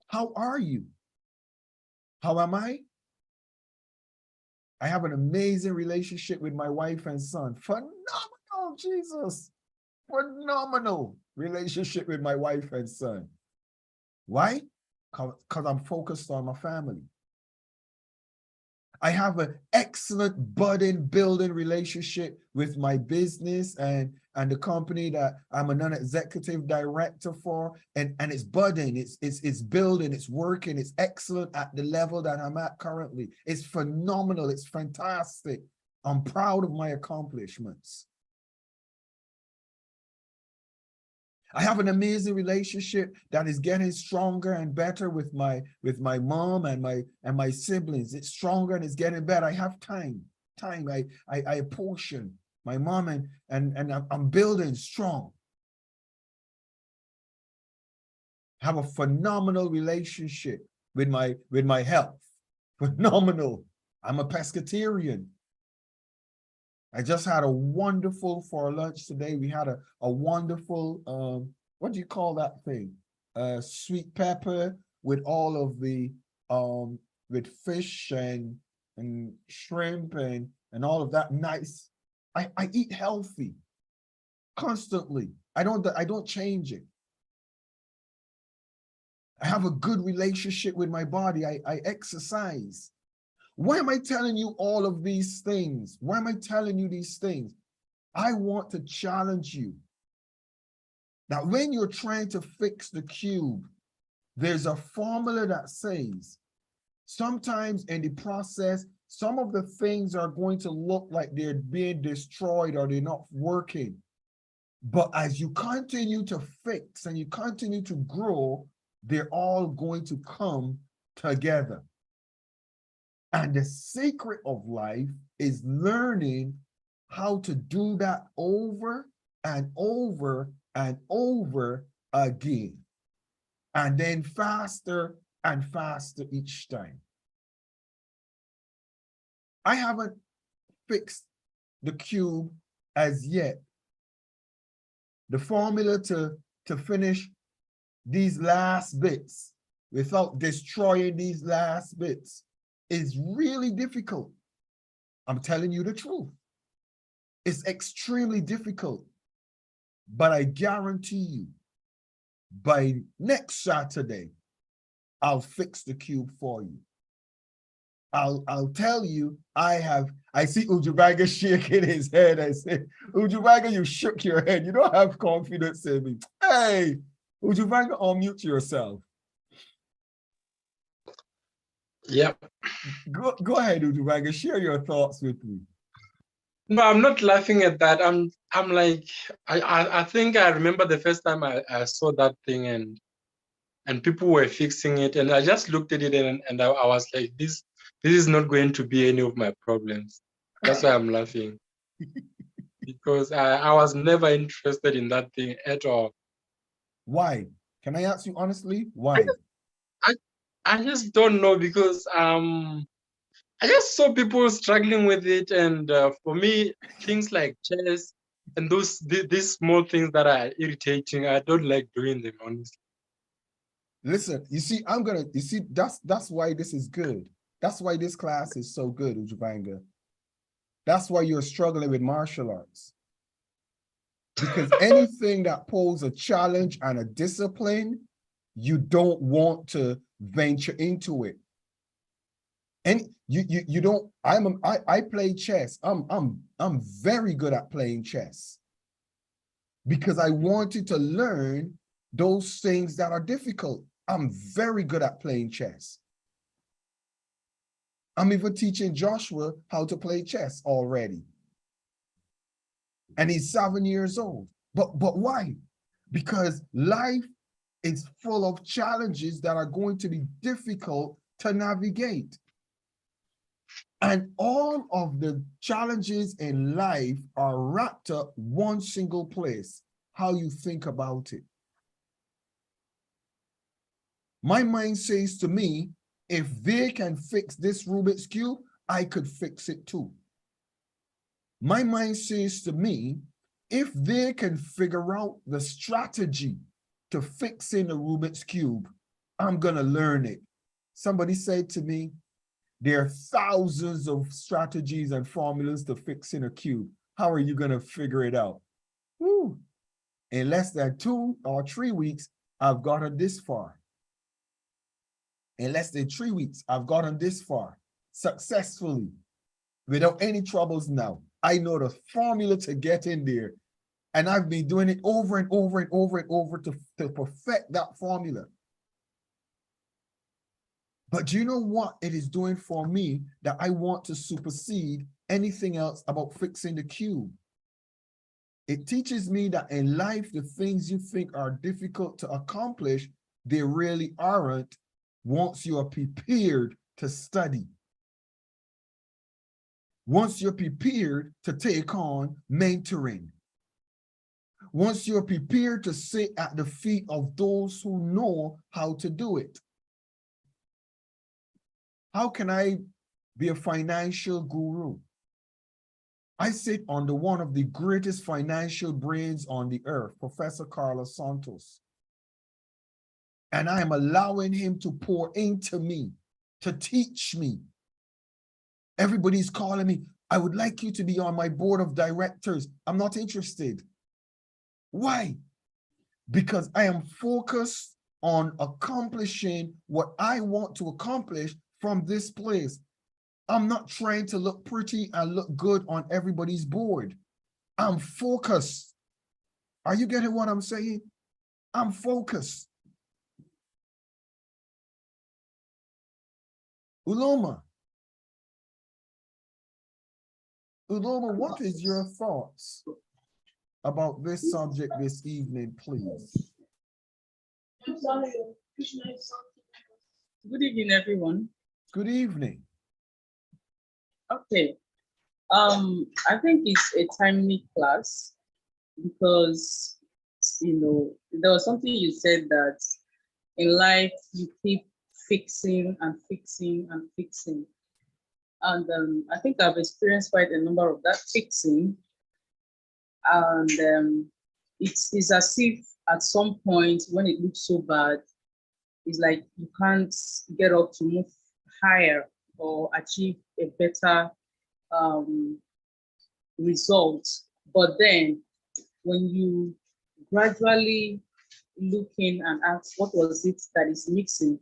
[SPEAKER 1] How are you? How am I? I have an amazing relationship with my wife and son. Phenomenal, Jesus. Phenomenal relationship with my wife and son. Why? Because I'm focused on my family. I have an excellent budding building relationship with my business and the company that I'm a non-executive director for, and it's budding, it's building, it's working, it's excellent at the level that I'm at currently. It's phenomenal, it's fantastic. I'm proud of my accomplishments. I have an amazing relationship that is getting stronger and better with my mom and my siblings. It's stronger and it's getting better. I have time. I apportion my mom and I'm building strong. I have a phenomenal relationship with my health. Phenomenal. I'm a pescatarian. I just had a wonderful, for lunch today, we had a wonderful, what do you call that thing? Sweet pepper with all of the, with fish and shrimp and all of that nice. I eat healthy constantly. I don't change it. I have a good relationship with my body. I exercise. Why am I telling you all of these things? Why am I telling you these things? I want to challenge you that when you're trying to fix the cube, there's a formula that says sometimes in the process, some of the things are going to look like they're being destroyed or they're not working. But as you continue to fix and you continue to grow, they're all going to come together. And the secret of life is learning how to do that over and over and over again. And then faster and faster each time. I haven't fixed the cube as yet. The formula to finish these last bits without destroying these last bits is really difficult. I'm telling you the truth. It's extremely difficult, but I guarantee you by next Saturday, I'll fix the cube for you. I'll tell you, I see Ujubanga shaking his head. I say, Ujubanga, you shook your head. You don't have confidence in me. Hey, Ujubanga, unmute yourself.
[SPEAKER 2] Yeah.
[SPEAKER 1] Go ahead, Ujubanga, share your thoughts with me.
[SPEAKER 2] No, I'm not laughing at that. I'm like, I think I remember the first time I saw that thing and people were fixing it, and I just looked at it and I was like, this is not going to be any of my problems. That's why I'm laughing. Because I was never interested in that thing at all.
[SPEAKER 1] Why? Can I ask you honestly, why?
[SPEAKER 2] I just don't know, because I just saw people struggling with it, and for me, things like chess and these small things that are irritating, I don't like doing them, honestly.
[SPEAKER 1] Listen, you see, that's why this is good. That's why this class is so good, Ujubanga. That's why you're struggling with martial arts. Because anything that poses a challenge and a discipline, you don't want to venture into it. And you don't, I play chess. I'm very good at playing chess because I wanted to learn those things that are difficult. I'm very good at playing chess. I'm even teaching Joshua how to play chess already. And he's 7 years old. But why? Because life is full of challenges that are going to be difficult to navigate. And all of the challenges in life are wrapped up one single place, how you think about it. My mind says to me, if they can fix this Rubik's Cube, I could fix it too. My mind says to me, if they can figure out the strategy to fixing a Rubik's Cube, I'm gonna learn it. Somebody said to me, there are thousands of strategies and formulas to fixing a cube. How are you gonna figure it out? Woo. In less than 2 or 3 weeks, I've gotten this far. In less than 3 weeks, I've gotten this far successfully without any troubles now. I know the formula to get in there, and I've been doing it over and over and over and over to perfect that formula. But do you know what it is doing for me that I want to supersede anything else about fixing the cube? It teaches me that in life, the things you think are difficult to accomplish, they really aren't once you are prepared to study. Once you're prepared to take on mentoring. Once you're prepared to sit at the feet of those who know how to do it. How can I be a financial guru? I sit under one of the greatest financial brains on the earth, Professor Carlos Santos. And I am allowing him to pour into me, to teach me. Everybody's calling me, I would like you to be on my board of directors. I'm not interested. Why? Because I am focused on accomplishing what I want to accomplish from this place. I'm not trying to look pretty and look good on everybody's board. I'm focused. Are you getting what I'm saying? I'm focused. Uloma, what is your thoughts about this subject this evening, please?
[SPEAKER 4] Good evening, everyone.
[SPEAKER 1] Good evening.
[SPEAKER 4] Okay. I think it's a timely class because, there was something you said that in life you keep fixing and fixing and fixing. And I think I've experienced quite a number of that fixing. And it's as if at some point when it looks so bad, it's like you can't get up to move higher or achieve a better result. But then when you gradually look in and ask what was it that is mixing,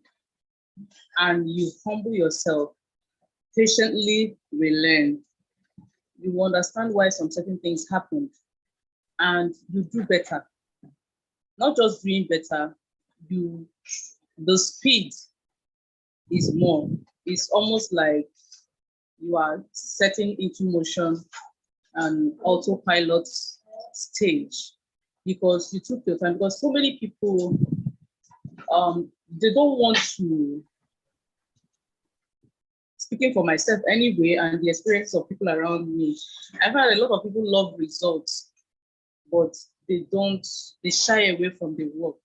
[SPEAKER 4] and you humble yourself, patiently relearn, you will understand why some certain things happened and you do better. Not just doing better, the speed is more. It's almost like you are setting into motion an autopilot stage because you took your time. Because so many people, they don't want to, speaking for myself anyway, and the experience of people around me, I've had a lot of people love results, but they shy away from the work.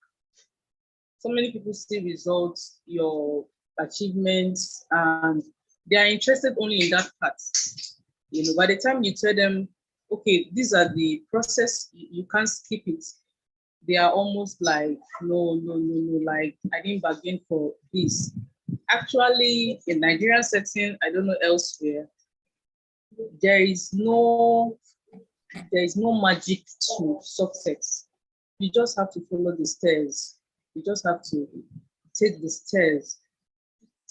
[SPEAKER 4] So many people see results, your achievements, and they are interested only in that part. By the time you tell them, okay, these are the process, you can't skip it, they are almost like, no, like I didn't bargain for this. Actually, in Nigerian setting, I don't know elsewhere, there is no magic to success. You just have to follow the stairs. You just have to take the stairs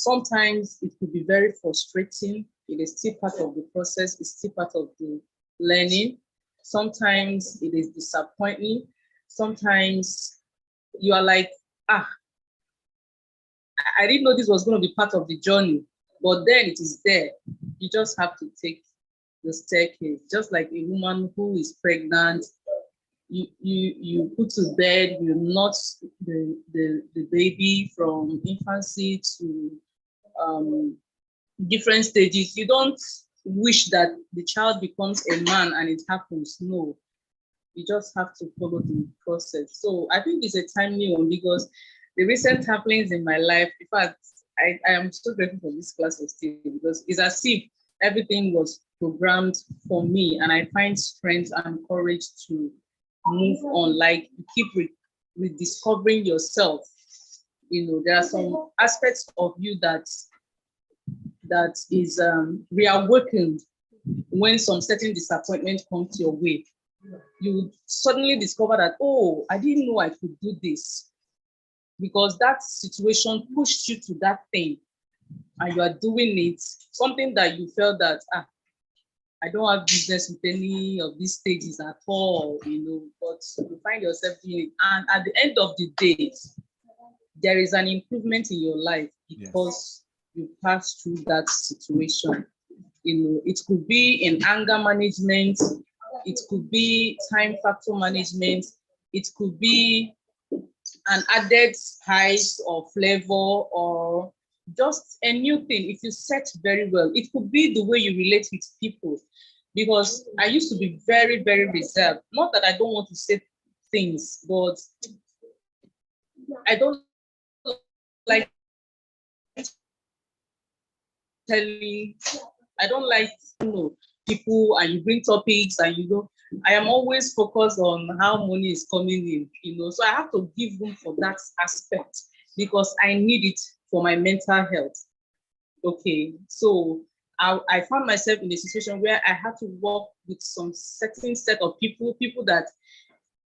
[SPEAKER 4] Sometimes it could be very frustrating. It is still part of the process. It's still part of the learning. Sometimes it is disappointing. Sometimes you are like, I didn't know this was going to be part of the journey, but then it is there. You just have to take the staircase, just like a woman who is pregnant. You put to bed, you nurse the baby from infancy to different stages. You don't wish that the child becomes a man and it happens. No, you just have to follow the process. So I think it's a timely one because the recent happenings in my life, in fact, I am so grateful for this class of Steele because it's as if everything was programmed for me and I find strength and courage to move on. Like you keep rediscovering yourself. You know, there are some aspects of you that is reawakened when some certain disappointment comes your way. You suddenly discover that, oh, I didn't know I could do this, because that situation pushed you to that thing and you are doing it, something that you felt that, I don't have business with any of these stages at all, you know, but you find yourself doing it. And at the end of the day, there is an improvement in your life because you passed through that situation. You know, it could be in anger management, it could be time factor management, it could be an added spice or flavor or just a new thing. If you set very well, it could be the way you relate with people. Because I used to be very, very reserved. Not that I don't want to say things, but I don't like telling, I don't like, you know, people and you bring topics and you go. I am always focused on how money is coming in, you know, so I have to give room for that aspect because I need it for my mental health. Okay, so I found myself in a situation where I had to work with some certain set of people that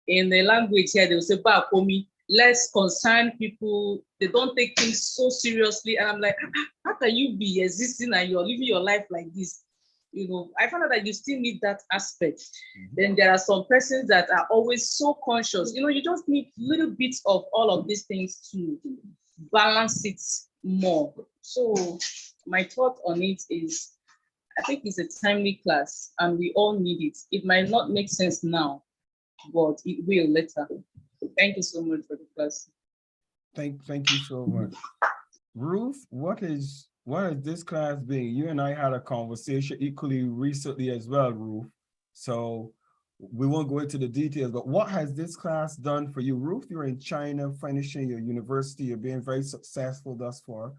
[SPEAKER 4] in the language here, they will say, "Ba komi," less concerned people, they don't take things so seriously. And I'm like, how can you be existing and you're living your life like this? You know, I found out that you still need that aspect. Then there are some persons that are always so conscious. You know, you just need little bits of all of these things to balance it more. So my thought on it is, I think it's a timely class and we all need it. It might not make sense now, but it will later. Thank you so much for the class.
[SPEAKER 1] Thank you so much. Ruth, what is this class being? You and I had a conversation equally recently as well, Ruth. So we won't go into the details, but what has this class done for you? Ruth, you're in China finishing your university, you're being very successful thus far.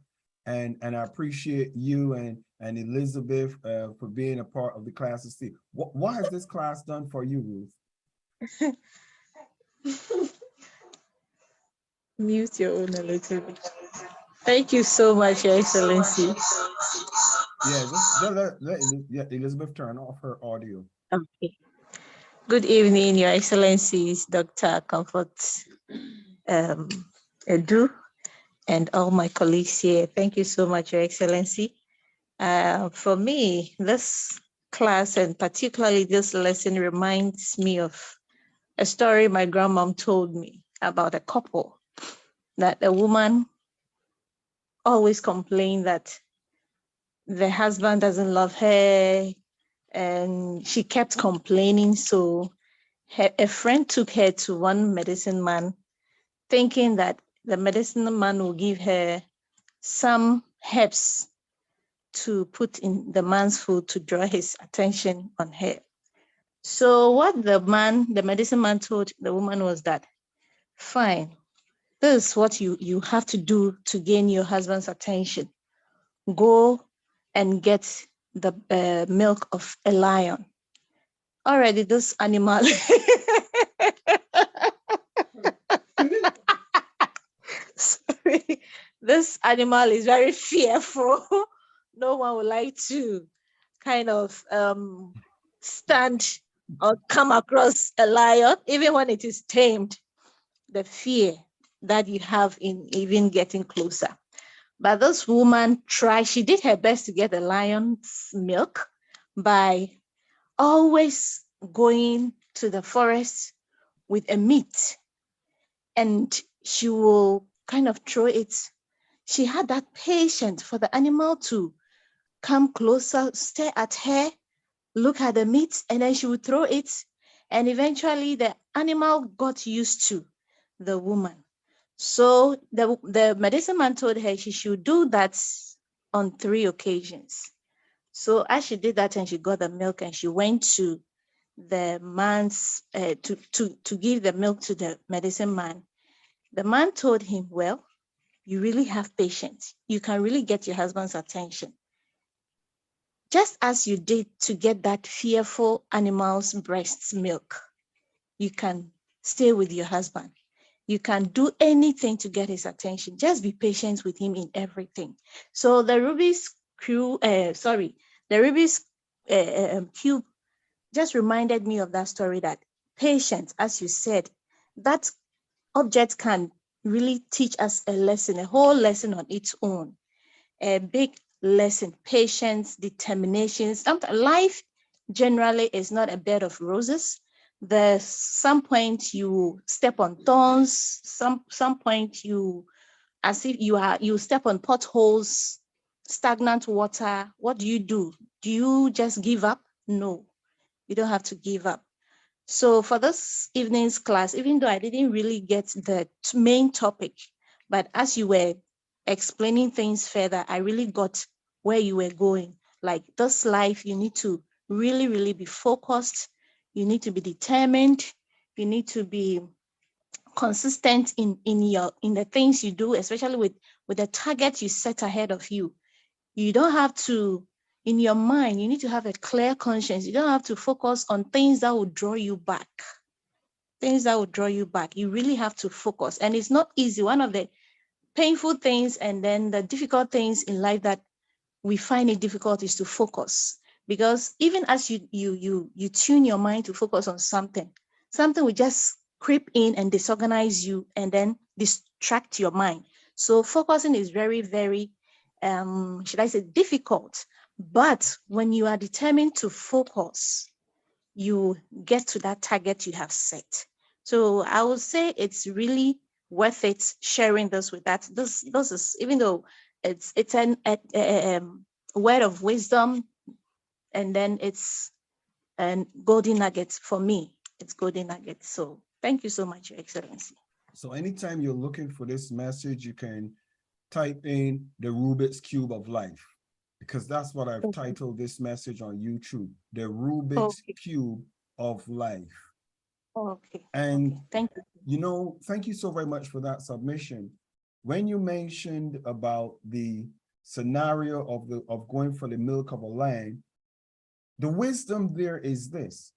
[SPEAKER 1] And I appreciate you and Elizabeth for being a part of the class. What has this class done for you, Ruth?
[SPEAKER 5] Mute your own a little bit. Thank you so much, Your Excellency.
[SPEAKER 1] Yeah, just let Elizabeth turn off her audio.
[SPEAKER 5] Okay. Good evening, Your Excellencies, Dr. Comfort Edu, and all my colleagues here. Thank you so much, Your Excellency. For me, this class and particularly this lesson reminds me of a story my grandmom told me about a couple, that a woman always complained that the husband doesn't love her, and she kept complaining. So a friend took her to one medicine man, thinking that the medicine man will give her some herbs to put in the man's food to draw his attention on her. So what the medicine man told the woman was that, fine, this is what you have to do to gain your husband's attention. Go and get the milk of a lion. Already this animal, sorry, this animal is very fearful. No one would like to kind of stand or come across a lion, even when it is tamed, the fear that you have in even getting closer. But this woman tried, she did her best to get the lion's milk by always going to the forest with a meat, and she will kind of throw it. She had that patience for the animal to come closer, stare at her, look at the meat, and then she would throw it. And eventually the animal got used to the woman. So the medicine man told her she should do that on 3 occasions. So as she did that and she got the milk and she went to the man's, to give the milk to the medicine man, the man told him, well, you really have patience. You can really get your husband's attention. Just as you did to get that fearful animal's breast milk, you can stay with your husband. You can do anything to get his attention. Just be patient with him in everything. So the Rubik's cube just reminded me of that story, that patience, as you said, that object can really teach us a lesson, a whole lesson on its own, a big lesson, patience, determination. Sometimes life generally is not a bed of roses. There's some point you step on thorns, some point you, as if you step on potholes, stagnant water. What do? Do you just give up? No, you don't have to give up. So for this evening's class, even though I didn't really get the main topic, but as you were explaining things further, I really got where you were going. Like this life, you need to really, really be focused. You need to be determined. You need to be consistent in the things you do, especially with the target you set ahead of you. You don't have to, in your mind, you need to have a clear conscience. You don't have to focus on things that will draw you back. Things that will draw you back. You really have to focus. And it's not easy. One of the painful things and then the difficult things in life that we find it difficult is to focus. Because even as you tune your mind to focus on something will just creep in and disorganize you and then distract your mind. So focusing is very, very, should I say, difficult. But when you are determined to focus, you get to that target you have set. So I would say it's really worth it sharing this with that. This is, even though it's a word of wisdom, and then it's a golden nuggets for me. It's golden nuggets. So thank you so much, Your Excellency.
[SPEAKER 1] So anytime you're looking for this message, you can type in the Rubik's Cube of Life, because that's what I've titled this message on YouTube, the Rubik's Cube of Life.
[SPEAKER 5] Okay.
[SPEAKER 1] And
[SPEAKER 5] thank you.
[SPEAKER 1] You know, thank you so very much for that submission. When you mentioned about the scenario of going for the milk of a lamb, the wisdom there is this: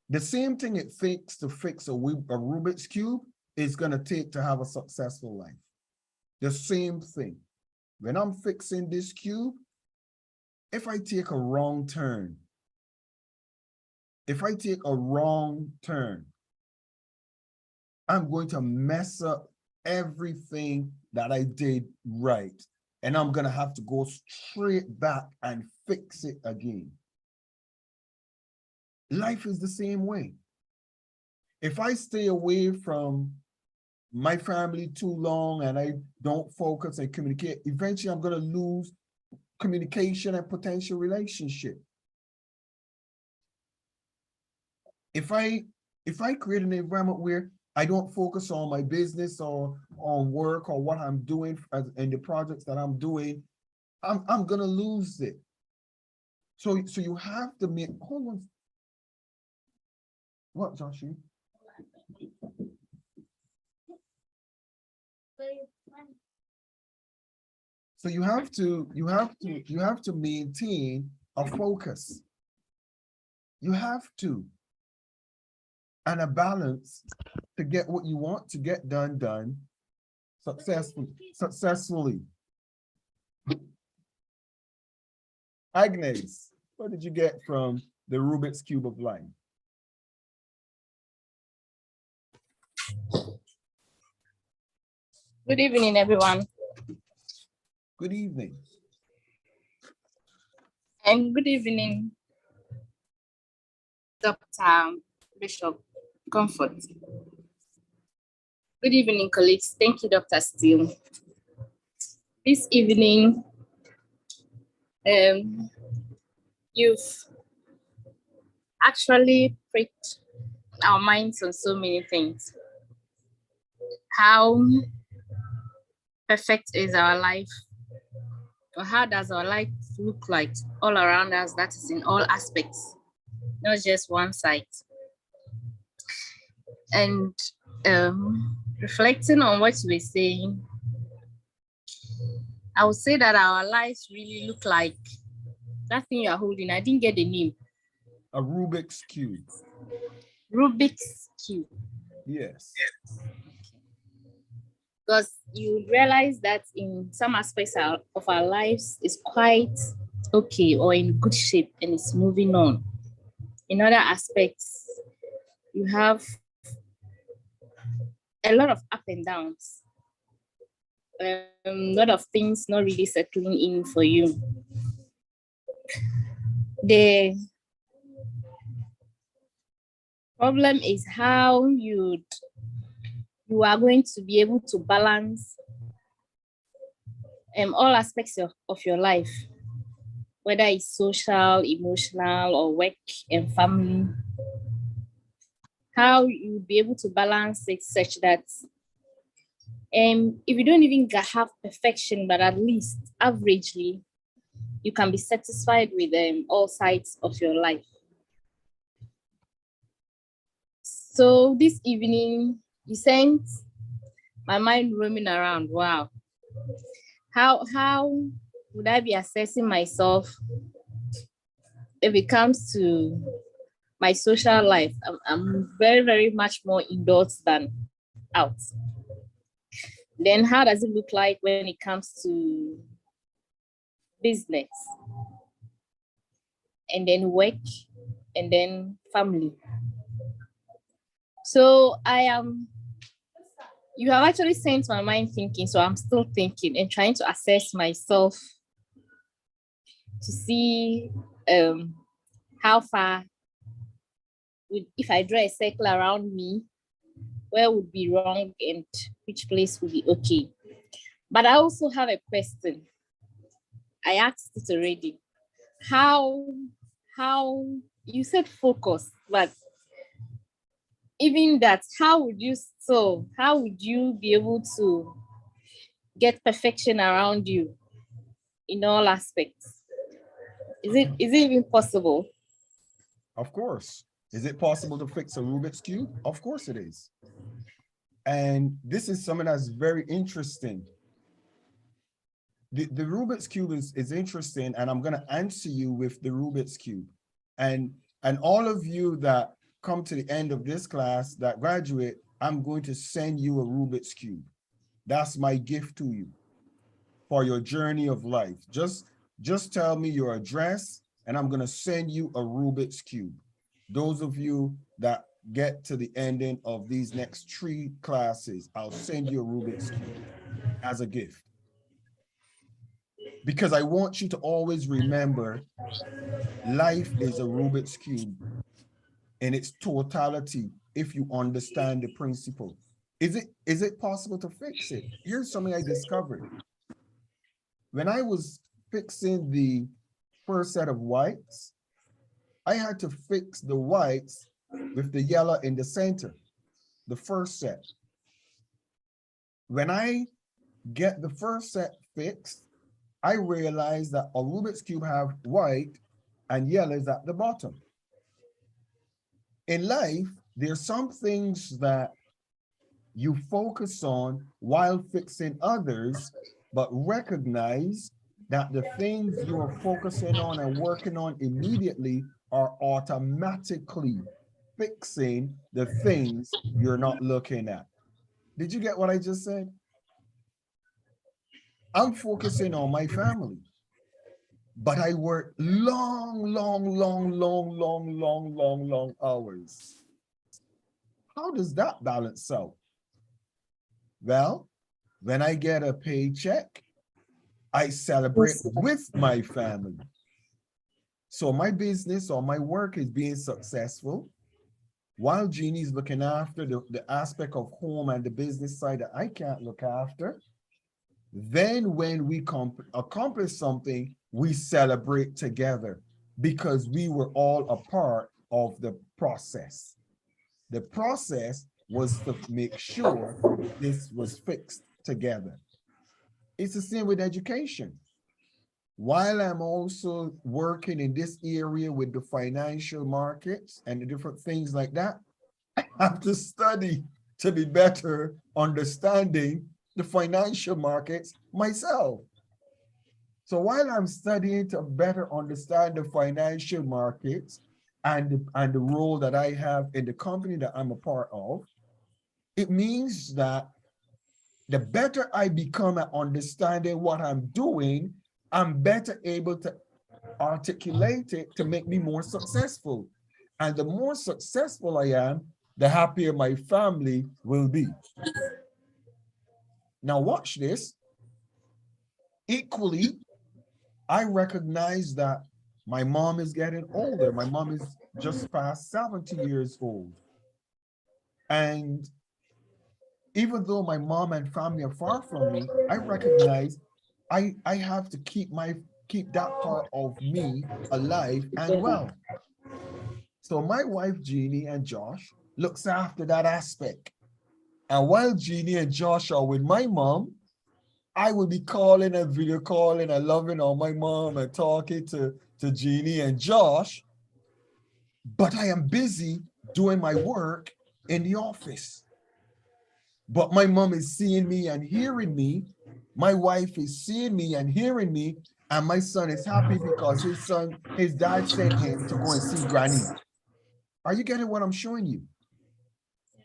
[SPEAKER 1] the same thing it takes to fix a Rubik's Cube is going to take to have a successful life. The same thing. When I'm fixing this cube, if I take a wrong turn, I'm going to mess up everything that I did right. And I'm going to have to go straight back and fix it again. Life is the same way. If I stay away from my family too long and I don't focus and communicate, eventually I'm going to lose communication and potential relationship. If I create an environment where I don't focus on my business or on work or what I'm doing and the projects that I'm doing, I'm gonna lose it. So you have to make, hold on. What, Joshua? So you have to maintain a focus. You have to. And a balance to get what you want to get done successfully. Agnes, what did you get from the Rubik's Cube of Life?
[SPEAKER 6] Good evening, everyone.
[SPEAKER 1] Good evening.
[SPEAKER 6] And good evening, Dr. Bishop Comfort. Good evening, colleagues. Thank you, Dr. Steele. This evening, you've actually pricked our minds on so many things. How perfect is our life? Or how does our life look like all around us? That is in all aspects, not just one side. And reflecting on what you were saying, I would say that our lives really look like that thing you are holding. I didn't get the name.
[SPEAKER 1] A Rubik's Cube.
[SPEAKER 6] Rubik's Cube.
[SPEAKER 1] Yes.
[SPEAKER 6] Because you realize that in some aspects of our lives is quite okay or in good shape and it's moving on. In other aspects, you have a lot of up and downs. A lot of things not really settling in for you. The problem is how you are going to be able to balance all aspects of your life, whether it's social, emotional, or work and family. How you'll be able to balance it such that if you don't even have perfection, but at least averagely, you can be satisfied with all sides of your life. So this evening, you sent my mind roaming around. Wow. How would I be assessing myself if it comes to my social life? I'm very, very much more indoors than out. Then how does it look like when it comes to business? And then work, and then family. So you have actually sent my mind thinking, so I'm still thinking and trying to assess myself to see how far, if I draw a circle around me, where would be wrong and which place would be okay. But I also have a question. I asked it already. How you said focus, but even that, how would you be able to get perfection around you in all aspects? Is it even possible?
[SPEAKER 1] Of course. Is it possible to fix a Rubik's Cube? Of course it is. And this is something that's very interesting. The Rubik's Cube is interesting, and I'm going to answer you with the Rubik's Cube. And all of you that come to the end of this class that graduate, I'm going to send you a Rubik's Cube. That's my gift to you for your journey of life. Just tell me your address, and I'm going to send you a Rubik's Cube. Those of you that get to the ending of these next 3 classes, I'll send you a Rubik's Cube as a gift. Because I want you to always remember life is a Rubik's Cube in its totality if you understand the principle. Is it possible to fix it? Here's something I discovered. When I was fixing the first set of whites, I had to fix the whites with the yellow in the center, the first set. When I get the first set fixed, I realized that a Rubik's Cube have white and yellows at the bottom. In life, there's some things that you focus on while fixing others, but recognize that the things you are focusing on and working on immediately are automatically fixing the things you're not looking at. Did you get what I just said? I'm focusing on my family, but I work long hours. How does that balance out? Well, when I get a paycheck, I celebrate with my family. So my business or my work is being successful while Jeannie's looking after the aspect of home and the business side that I can't look after. Then when we accomplish something, we celebrate together because we were all a part of the process. The process was to make sure this was fixed together. It's the same with education. While I'm also working in this area with the financial markets and the different things like that, I have to study to be better understanding the financial markets myself. So while I'm studying to better understand the financial markets and the role that I have in the company that I'm a part of, it means that the better I become at understanding what I'm doing, I'm better able to articulate it to make me more successful. And the more successful I am, the happier my family will be. Now watch this. Equally, I recognize that my mom is getting older. My mom is just past 70 years old. And even though my mom and family are far from me, I recognize I have to keep that part of me alive and well. So my wife, Jeannie, and Josh looks after that aspect. And while Jeannie and Josh are with my mom, I will be calling and video calling and loving on my mom and talking to Jeannie and Josh, but I am busy doing my work in the office. But my mom is seeing me and hearing me. My wife is seeing me and hearing me. And my son is happy because his dad sent him to go and see Granny. Are you getting what I'm showing you?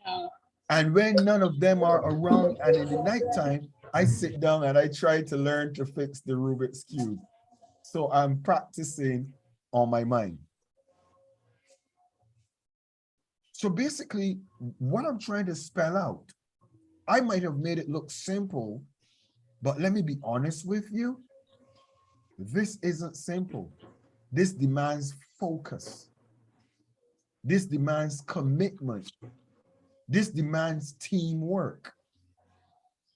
[SPEAKER 4] Yeah.
[SPEAKER 1] And when none of them are around and in the nighttime, I sit down and I try to learn to fix the Rubik's Cube. So I'm practicing on my mind. So basically, what I'm trying to spell out, I might have made it look simple, but let me be honest with you. This isn't simple. This demands focus. This demands commitment. This demands teamwork.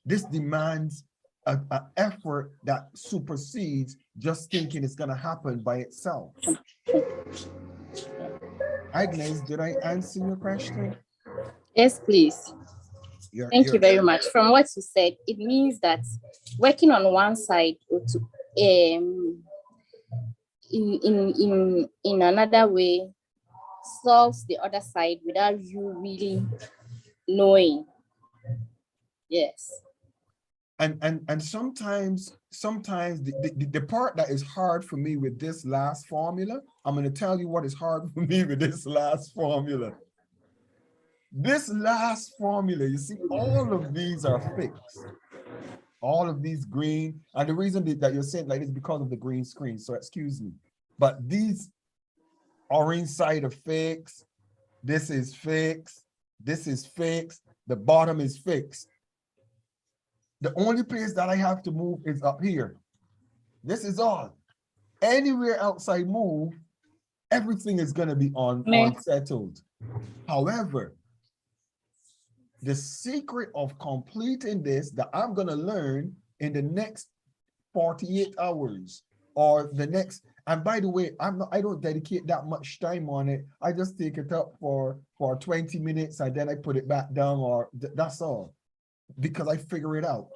[SPEAKER 1] This demands an effort that supersedes just thinking it's going to happen by itself. Agnes, did I answer your question?
[SPEAKER 6] Yes, please. Thank you very much. From what you said, it means that working on one side or to in another way solves the other side without you really knowing. Yes.
[SPEAKER 1] And sometimes the part that is hard for me with this last formula, I'm going to tell you what is hard for me with this last formula. This last formula, you see, all of these are fixed. All of these green, and the reason that you're saying like this is because of the green screen, so excuse me. But these orange side are fixed. This is fixed. This is fixed. The bottom is fixed. The only place that I have to move is up here. This is all. Anywhere else I move, everything is going to be unsettled. However, the secret of completing this that I'm going to learn in the next 48 hours or the next, and by the way, I don't dedicate that much time on it. I just take it up for 20 minutes and then I put it back down, or that's all, because I figure it out.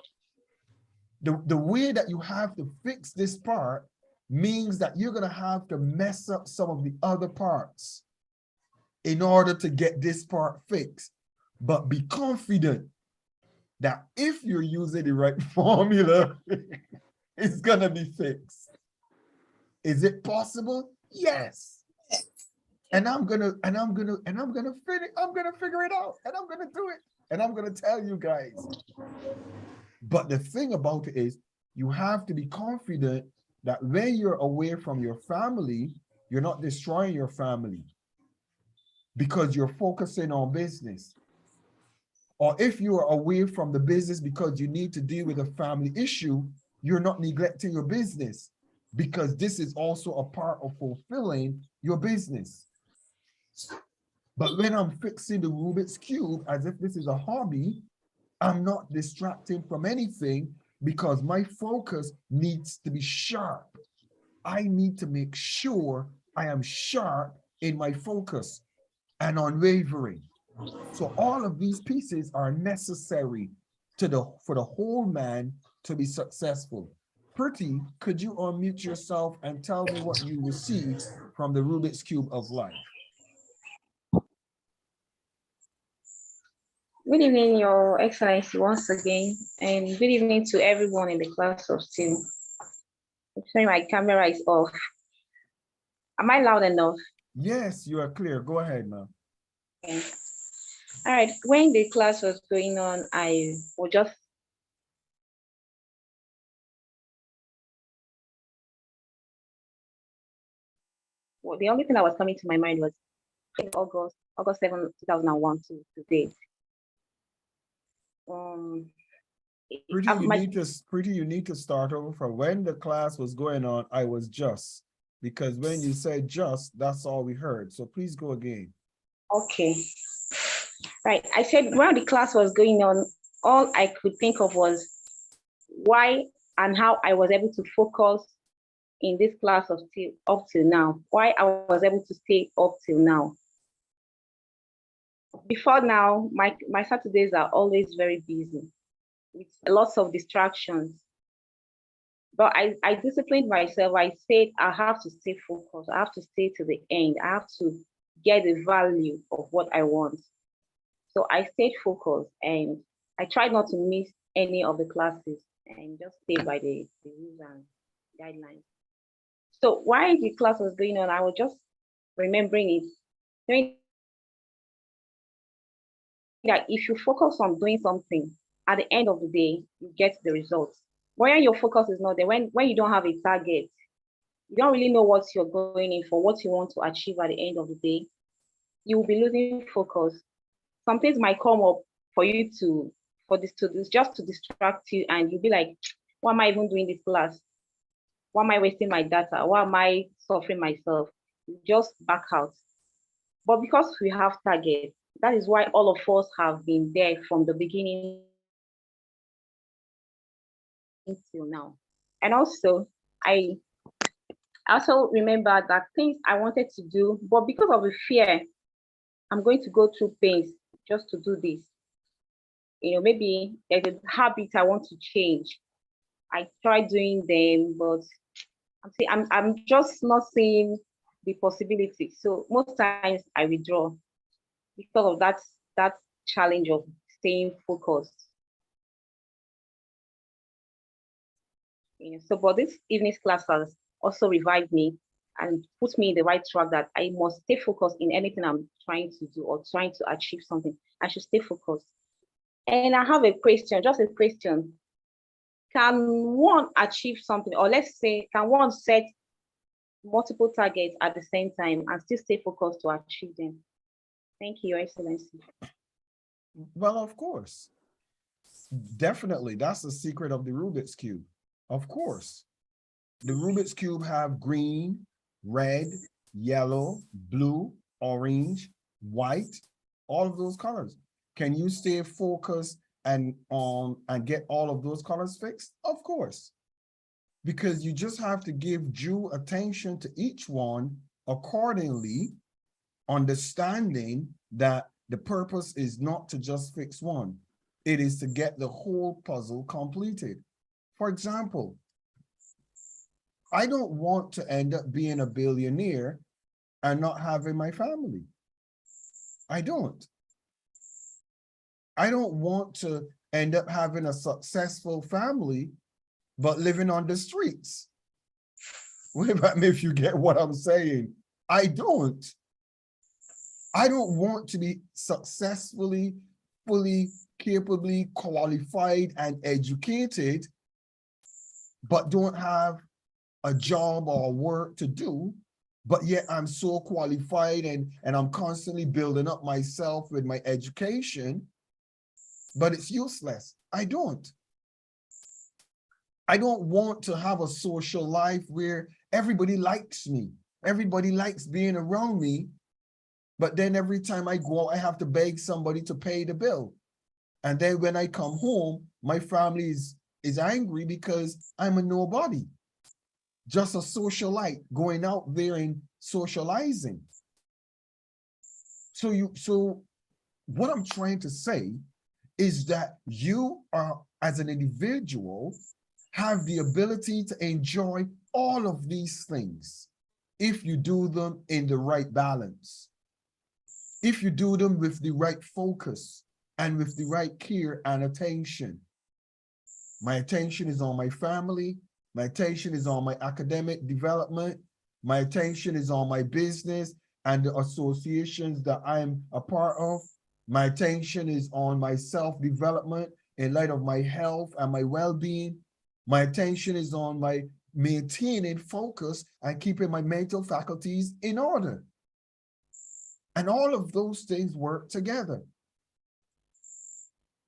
[SPEAKER 1] The way that you have to fix this part means that you're going to have to mess up some of the other parts in order to get this part fixed. But be confident that if you're using the right formula, it's going to be fixed. Is it possible? Yes. And I'm gonna figure it out, and I'm gonna do it, and I'm gonna tell you guys. But the thing about it is, you have to be confident that when you're away from your family, you're not destroying your family because you're focusing on business. Or if you are away from the business because you need to deal with a family issue, you're not neglecting your business, because this is also a part of fulfilling your business. But when I'm fixing the Rubik's Cube as if this is a hobby, I'm not distracting from anything because my focus needs to be sharp. I need to make sure I am sharp in my focus and unwavering. So all of these pieces are necessary for the whole man to be successful. Pretty, could you unmute yourself and tell me what you received from the Rubik's Cube of life?
[SPEAKER 7] Good evening, Your Excellency, once again, and good evening to everyone in the class of Steele. Sorry, my camera is off. Am I loud enough?
[SPEAKER 1] Yes, you are clear. Go ahead, ma'am.
[SPEAKER 7] Okay. All right, when the class was going on, I was just the only thing that was coming to my mind was August 7, 2001 to today.
[SPEAKER 1] Pretty, you need to start over from when the class was going on. I was just, because when you said just, that's all we heard. So please go again.
[SPEAKER 7] Okay. Right. I said when the class was going on, all I could think of was why and how I was able to focus in this class of up till now, why I was able to stay up till now. Before now, my Saturdays are always very busy with lots of distractions. But I disciplined myself. I said I have to stay focused. I have to stay to the end. I have to get the value of what I want. So I stayed focused and I tried not to miss any of the classes and just stay by the rules and guidelines. So while the class was going on, I was just remembering it, knowing that if you focus on doing something, at the end of the day, you get the results. When your focus is not there, when you don't have a target, you don't really know what you're going in for, what you want to achieve at the end of the day, you will be losing focus. Some things might come up for you just to distract you, and you'll be like, why am I even doing this class? Why am I wasting my data? Why am I suffering myself? Just back out. But because we have targets, that is why all of us have been there from the beginning until now. And also, I also remember that things I wanted to do, but because of the fear, I'm going to go through pains just to do this. Maybe there's a habit I want to change. I tried doing them, but I'm just not seeing the possibility. So most times I withdraw because of that challenge of staying focused. But this evening's class has also revived me and put me in the right track that I must stay focused in anything I'm trying to do or trying to achieve something. I should stay focused. And I have a question, just a question. Can one achieve something, or let's say, can one set multiple targets at the same time and still stay focused to achieve them? Thank you, Your Excellency.
[SPEAKER 1] Well, of course. Definitely, that's the secret of the Rubik's Cube. Of course. The Rubik's Cube have green, red, yellow, blue, orange, white, all of those colors. Can you stay focused and get all of those colors fixed? Of course. Because you just have to give due attention to each one accordingly, understanding that the purpose is not to just fix one. It is to get the whole puzzle completed. For example, I don't want to end up being a billionaire and not having my family. I don't. I don't want to end up having a successful family, but living on the streets. What about me, if you get what I'm saying? I don't. I don't want to be successfully, fully, capably qualified and educated, but don't have a job or work to do, but yet I'm so qualified and I'm constantly building up myself with my education, but it's useless. I don't. I don't want to have a social life where everybody likes me. Everybody likes being around me. But then every time I go out, I have to beg somebody to pay the bill. And then when I come home, my family is angry because I'm a nobody. Just a socialite going out there and socializing. So what I'm trying to say is that you are, as an individual, have the ability to enjoy all of these things if you do them in the right balance. If you do them with the right focus and with the right care and attention. My attention is on my family. My attention is on my academic development. My attention is on my business and the associations that I'm a part of. My attention is on my self-development in light of my health and my well-being. My attention is on my maintaining focus and keeping my mental faculties in order. And all of those things work together.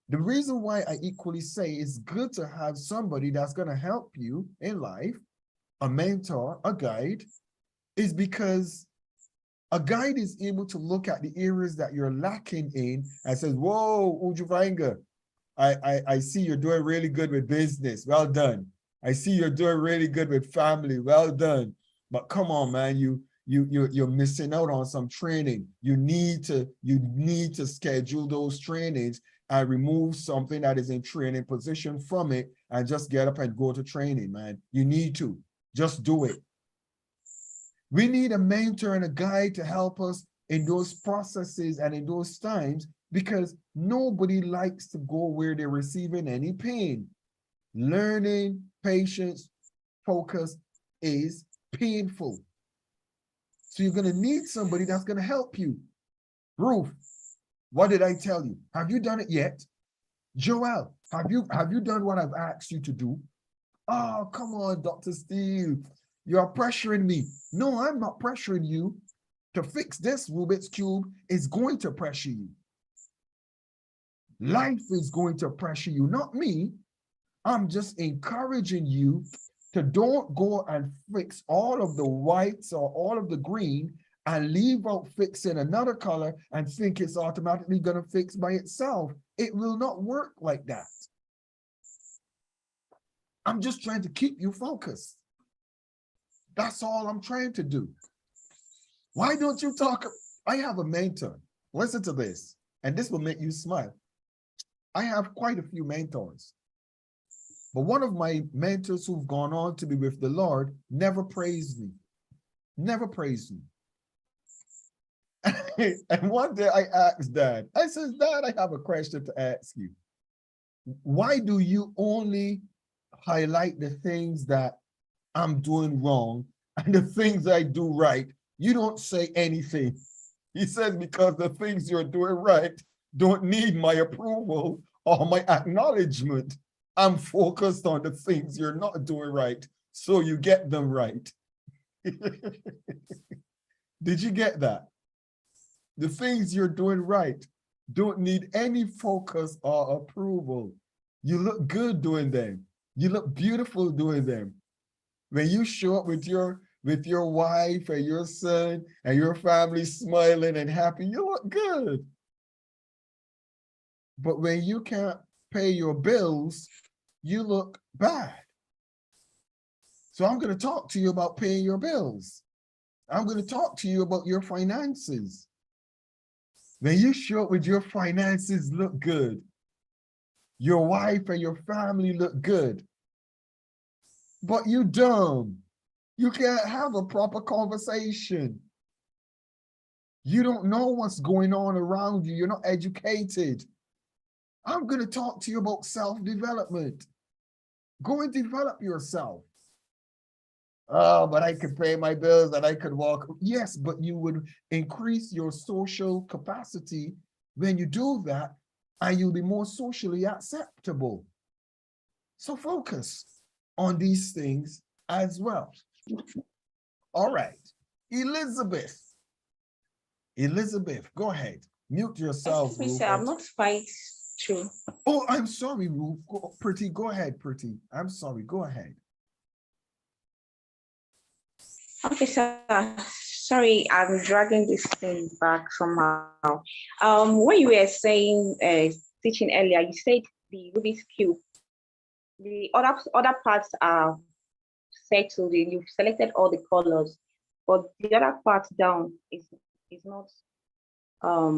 [SPEAKER 1] The reason why I equally say it's good to have somebody that's going to help you in life, a mentor, a guide, is because a guide is able to look at the areas that you're lacking in and says, whoa, Ujuvanga, I see you're doing really good with business. Well done. I see you're doing really good with family. Well done. But come on, man, you're missing out on some training. You need to schedule those trainings and remove something that is in training position from it and just get up and go to training, man. You need to just do it. We need a mentor and a guide to help us in those processes and in those times, because nobody likes to go where they're receiving any pain. Learning, patience, focus is painful. So you're going to need somebody that's going to help you. Ruth, what did I tell you? Have you done it yet? Joel, have you done what I've asked you to do? Oh, come on, Dr. Steele. You're pressuring me. No, I'm not pressuring you. To fix this Rubik's Cube is going to pressure you. Life is going to pressure you, not me. I'm just encouraging you to don't go and fix all of the whites or all of the green and leave out fixing another color and think it's automatically going to fix by itself. It will not work like that. I'm just trying to keep you focused. That's all I'm trying to do. Why don't you talk? I have a mentor. Listen to this, and this will make you smile. I have quite a few mentors. But one of my mentors who've gone on to be with the Lord never praised me. Never praised me. And one day I asked Dad, I said, Dad, I have a question to ask you. Why do you only highlight the things that I'm doing wrong and the things I do right? You don't say anything. He says, because the things you're doing right don't need my approval or my acknowledgement. I'm focused on the things you're not doing right, so you get them right. Did you get that? The things you're doing right don't need any focus or approval. You look good doing them. You look beautiful doing them. When you show up with your wife and your son and your family smiling and happy, you look good. But when you can't pay your bills, you look bad. So I'm going to talk to you about paying your bills. I'm going to talk to you about your finances. When you show up with your finances look good, your wife and your family look good, but you dumb. You can't have a proper conversation. You don't know what's going on around you. You're not educated. I'm going to talk to you about self-development. Go and develop yourself. Oh, but I could pay my bills and I could walk. Yes, but you would increase your social capacity when you do that, and you'll be more socially acceptable. So focus on these things as well. All right, Elizabeth. Elizabeth, go ahead. Mute yourself.
[SPEAKER 7] Excuse me, sir, I'm not quite True.
[SPEAKER 1] Oh, I'm sorry, Ruth. Pretty, go ahead, Pretty. I'm sorry, go ahead.
[SPEAKER 7] Okay, sir. Sorry, I'm dragging this thing back somehow. When you were saying teaching earlier, you said the Rubik's Cube, the other parts are settled, you've selected all the colors, but the other part down is not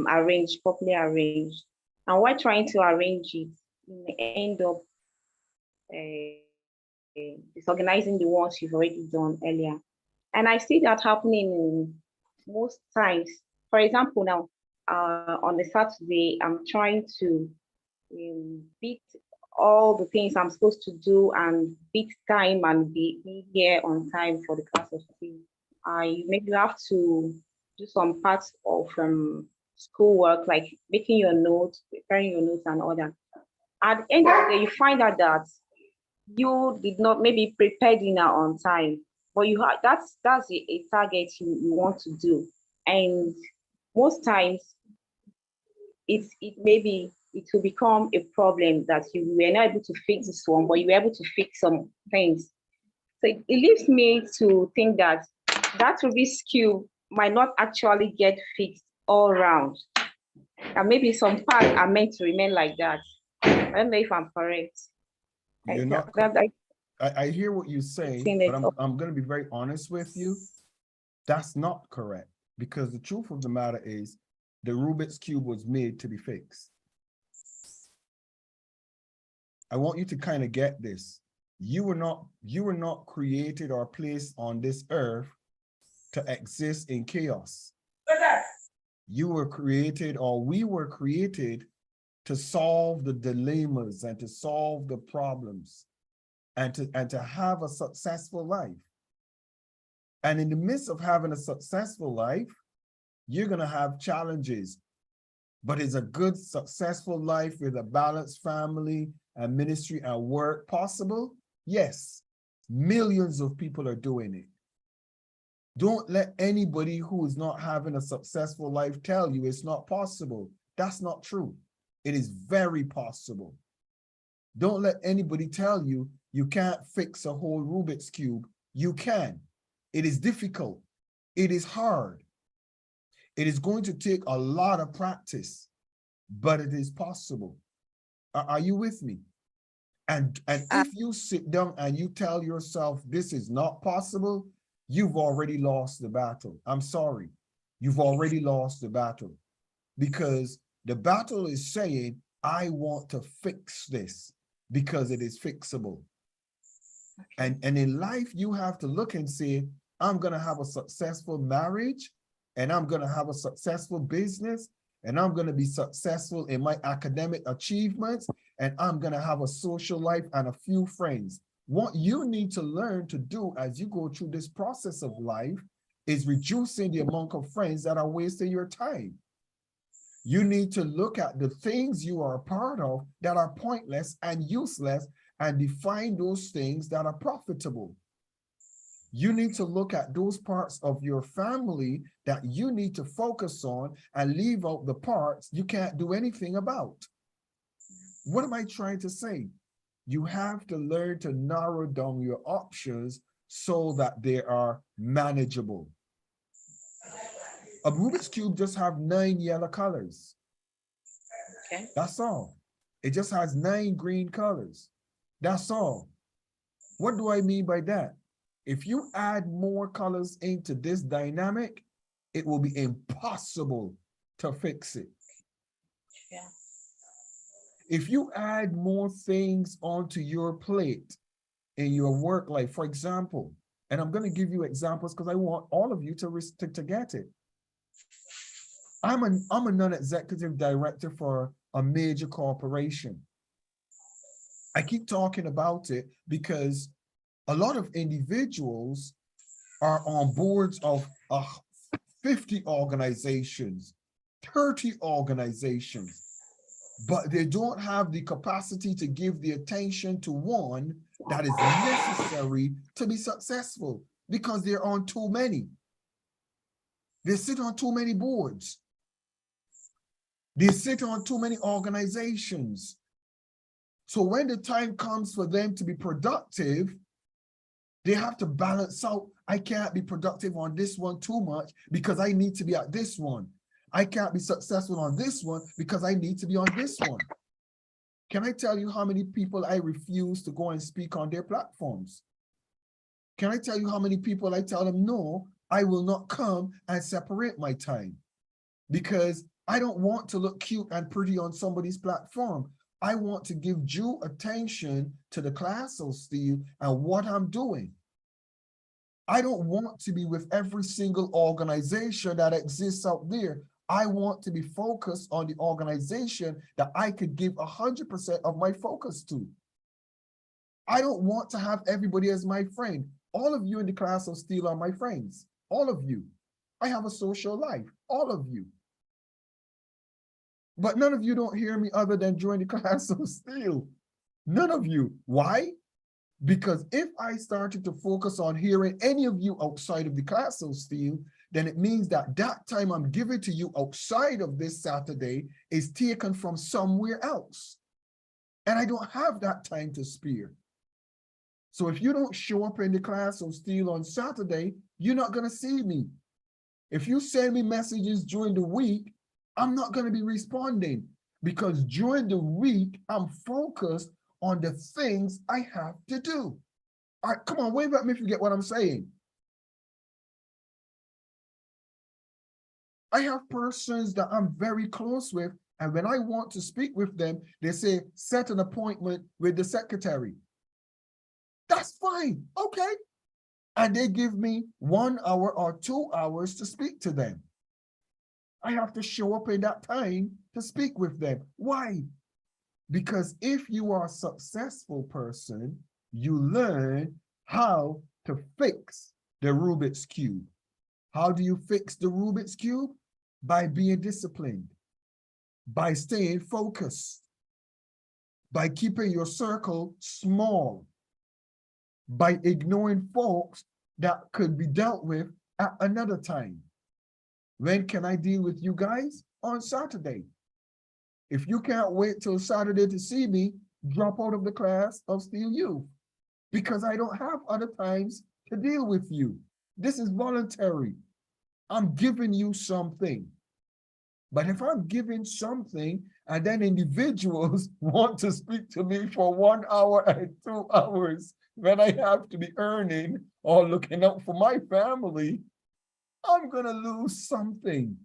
[SPEAKER 7] arranged, properly arranged. And while trying to arrange it, you may end up disorganizing the ones you've already done earlier. And I see that happening most times. For example, now on the Saturday, I'm trying to beat all the things I'm supposed to do and beat time and be here on time for the class of Steele. I maybe have to do some parts of schoolwork, like making your notes, preparing your notes and all that. At the end of the day, you find out that you did not maybe prepare dinner on time, but you have that's a target you want to do. And most times it will become a problem that you were not able to fix this one, but you were able to fix some things. So it leaves me to think that Rubik's Cube might not actually get fixed all around. And maybe some parts are meant to remain like that. I don't know if I'm correct.
[SPEAKER 1] You're not. I hear what you say, but I'm going to be very honest with you. That's not correct, because the truth of the matter is the Rubik's Cube was made to be fixed. I want you to kind of get this. You were not created or placed on this earth to exist in chaos. You were created, or we were created, to solve the dilemmas and to solve the problems and to have a successful life. And in the midst of having a successful life, you're going to have challenges, but is a good, successful life with a balanced family and ministry and work possible? Yes, millions of people are doing it. Don't let anybody who is not having a successful life tell you it's not possible. That's not true. It is very possible. Don't let anybody tell you you can't fix a whole Rubik's Cube. You can. It is difficult. It is hard. It is going to take a lot of practice, but it is possible. Are you with me? And if you sit down and you tell yourself this is not possible, you've already lost the battle. I'm sorry. You've already lost the battle, because the battle is saying, I want to fix this because it is fixable. And in life, you have to look and say, I'm going to have a successful marriage, and I'm going to have a successful business, and I'm going to be successful in my academic achievements, and I'm going to have a social life and a few friends. What you need to learn to do as you go through this process of life is reducing the amount of friends that are wasting your time. You need to look at the things you are a part of that are pointless and useless and define those things that are profitable. You need to look at those parts of your family that you need to focus on and leave out the parts you can't do anything about. What am I trying to say? You have to learn to narrow down your options so that they are manageable. A Rubik's Cube just have 9 yellow colors.
[SPEAKER 7] Okay.
[SPEAKER 1] That's all. It just has 9 green colors. That's all. What do I mean by that? If you add more colors into this dynamic, it will be impossible to fix it.
[SPEAKER 7] Yeah.
[SPEAKER 1] If you add more things onto your plate in your work life, for example, and I'm going to give you examples because I want all of you to get it. I'm a non-executive director for a major corporation. I keep talking about it because a lot of individuals are on boards of 50 organizations, 30 organizations, but they don't have the capacity to give the attention to one that is necessary to be successful because they're on too many. They sit on too many boards. They sit on too many organizations. So when the time comes for them to be productive, they have to balance out. I can't be productive on this one too much because I need to be at this one. I can't be successful on this one because I need to be on this one. Can I tell you how many people I refuse to go and speak on their platforms? Can I tell you how many people I tell them, no, I will not come and separate my time because I don't want to look cute and pretty on somebody's platform. I want to give due attention to the class of Steele and what I'm doing. I don't want to be with every single organization that exists out there. I want to be focused on the organization that I could give 100% of my focus to. I don't want to have everybody as my friend. All of you in the class of Steele are my friends. All of you. I have a social life. All of you. But none of you don't hear me other than join the class of Steele. None of you. Why? Because if I started to focus on hearing any of you outside of the class of Steele, then it means that that time I'm giving to you outside of this Saturday is taken from somewhere else. And I don't have that time to spare. So if you don't show up in the class of Steele on Saturday, you're not going to see me. If you send me messages during the week, I'm not going to be responding because during the week, I'm focused on the things I have to do. All right, come on, wave at me if you get what I'm saying. I have persons that I'm very close with, and when I want to speak with them, they say, set an appointment with the secretary. That's fine, okay. And they give me 1 hour or 2 hours to speak to them. I have to show up in that time to speak with them. Why? Because if you are a successful person, you learn how to fix the Rubik's Cube. How do you fix the Rubik's Cube? By being disciplined, by staying focused, by keeping your circle small, by ignoring folks that could be dealt with at another time. When can I deal with you guys? On Saturday. If you can't wait till Saturday to see me, drop out of the class of Steele Youth because I don't have other times to deal with you. This is voluntary. I'm giving you something. But if I'm giving something and then individuals want to speak to me for 1 hour and 2 hours when I have to be earning or looking out for my family, I'm going to lose something.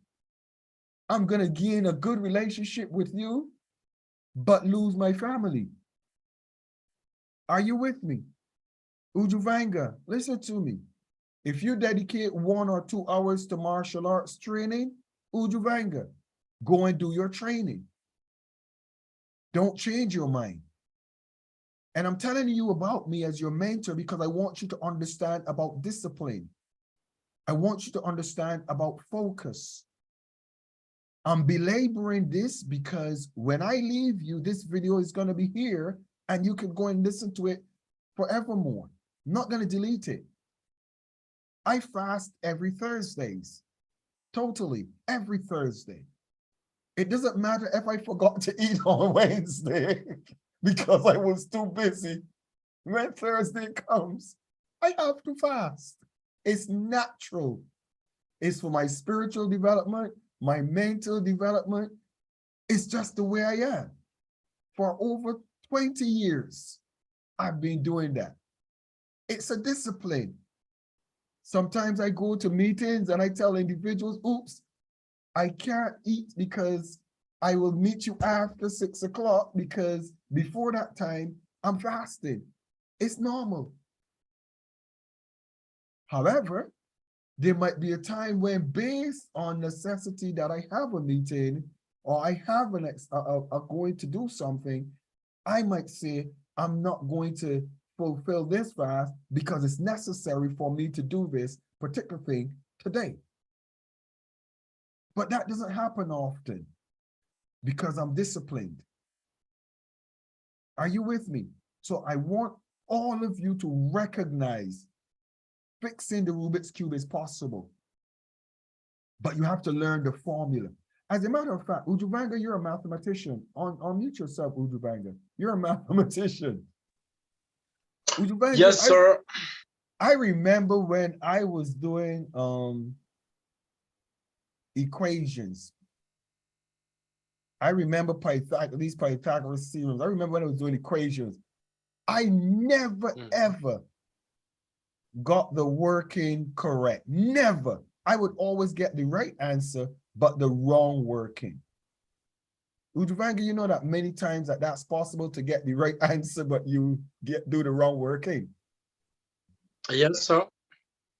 [SPEAKER 1] I'm going to gain a good relationship with you, but lose my family. Are you with me? Ujuvanga, listen to me. If you dedicate 1 or 2 hours to martial arts training, Ujuvanga, go and do your training. Don't change your mind. And I'm telling you about me as your mentor because I want you to understand about discipline. I want you to understand about focus. I'm belaboring this because when I leave you, this video is going to be here and you can go and listen to it forevermore. I'm not going to delete it. I fast every Thursdays, totally, every Thursday. It doesn't matter if I forgot to eat on Wednesday because I was too busy. When Thursday comes, I have to fast. It's natural. It's for my spiritual development, my mental development. It's just the way I am. For over 20 years, I've been doing that. It's a discipline. Sometimes I go to meetings and I tell individuals, oops, I can't eat because I will meet you after 6 o'clock because before that time, I'm fasting. It's normal. However, there might be a time when based on necessity that I have a meeting or I have going to do something, I might say, I'm not going to fulfill this fast because it's necessary for me to do this particular thing today. But that doesn't happen often because I'm disciplined. Are you with me? So I want all of you to recognize fixing the Rubik's Cube is possible, but you have to learn the formula. As a matter of fact, Ujuvanga, you're a mathematician. Unmute yourself, Ujuvanga. You're a mathematician. Ujuvanga,
[SPEAKER 2] Yes, sir.
[SPEAKER 1] I remember when I was doing equations. I remember at least Pythagoras theorems. I remember when I was doing equations. I never ever got the working correct. Never. I would always get the right answer, but the wrong working. Ujuvanga, you know that many times that's possible to get the right answer, but you do the wrong working.
[SPEAKER 2] Yes, sir.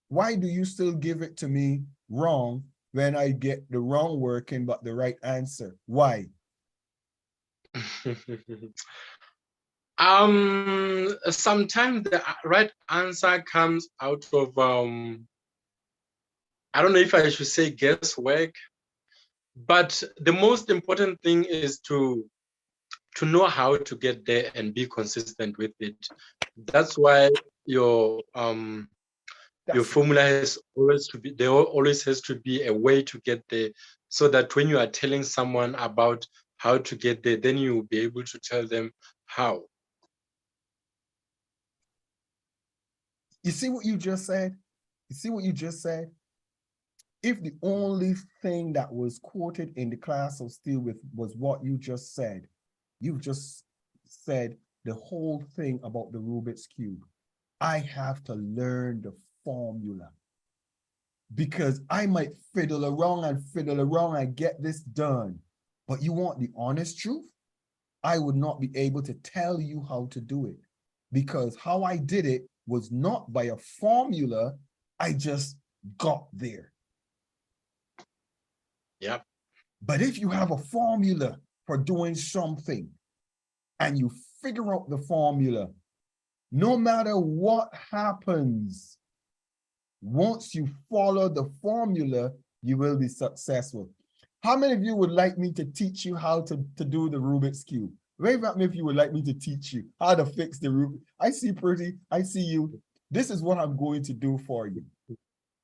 [SPEAKER 1] Why do you still give it to me wrong when I get the wrong working, but the right answer? Why?
[SPEAKER 2] Sometimes the right answer comes out of I don't know if I should say guesswork, but the most important thing is to know how to get there and be consistent with it. That's why your formula has always to be, there always has to be a way to get there, so that when you are telling someone about how to get there, then you will be able to tell them how.
[SPEAKER 1] You see what you just said? You see what you just said? If the only thing that was quoted in the class of Steele was what you just said, you've just said the whole thing about the Rubik's Cube. I have to learn the formula because I might fiddle around and get this done. But you want the honest truth? I would not be able to tell you how to do it because how I did it was not by a formula. I just got there.
[SPEAKER 2] Yep.
[SPEAKER 1] But if you have a formula for doing something and you figure out the formula, no matter what happens, once you follow the formula, you will be successful. How many of you would like me to teach you how to do the Rubik's Cube? Wave at me if you would like me to teach you how to fix the Rubik. I see Pretty, I see you. This is what I'm going to do for you.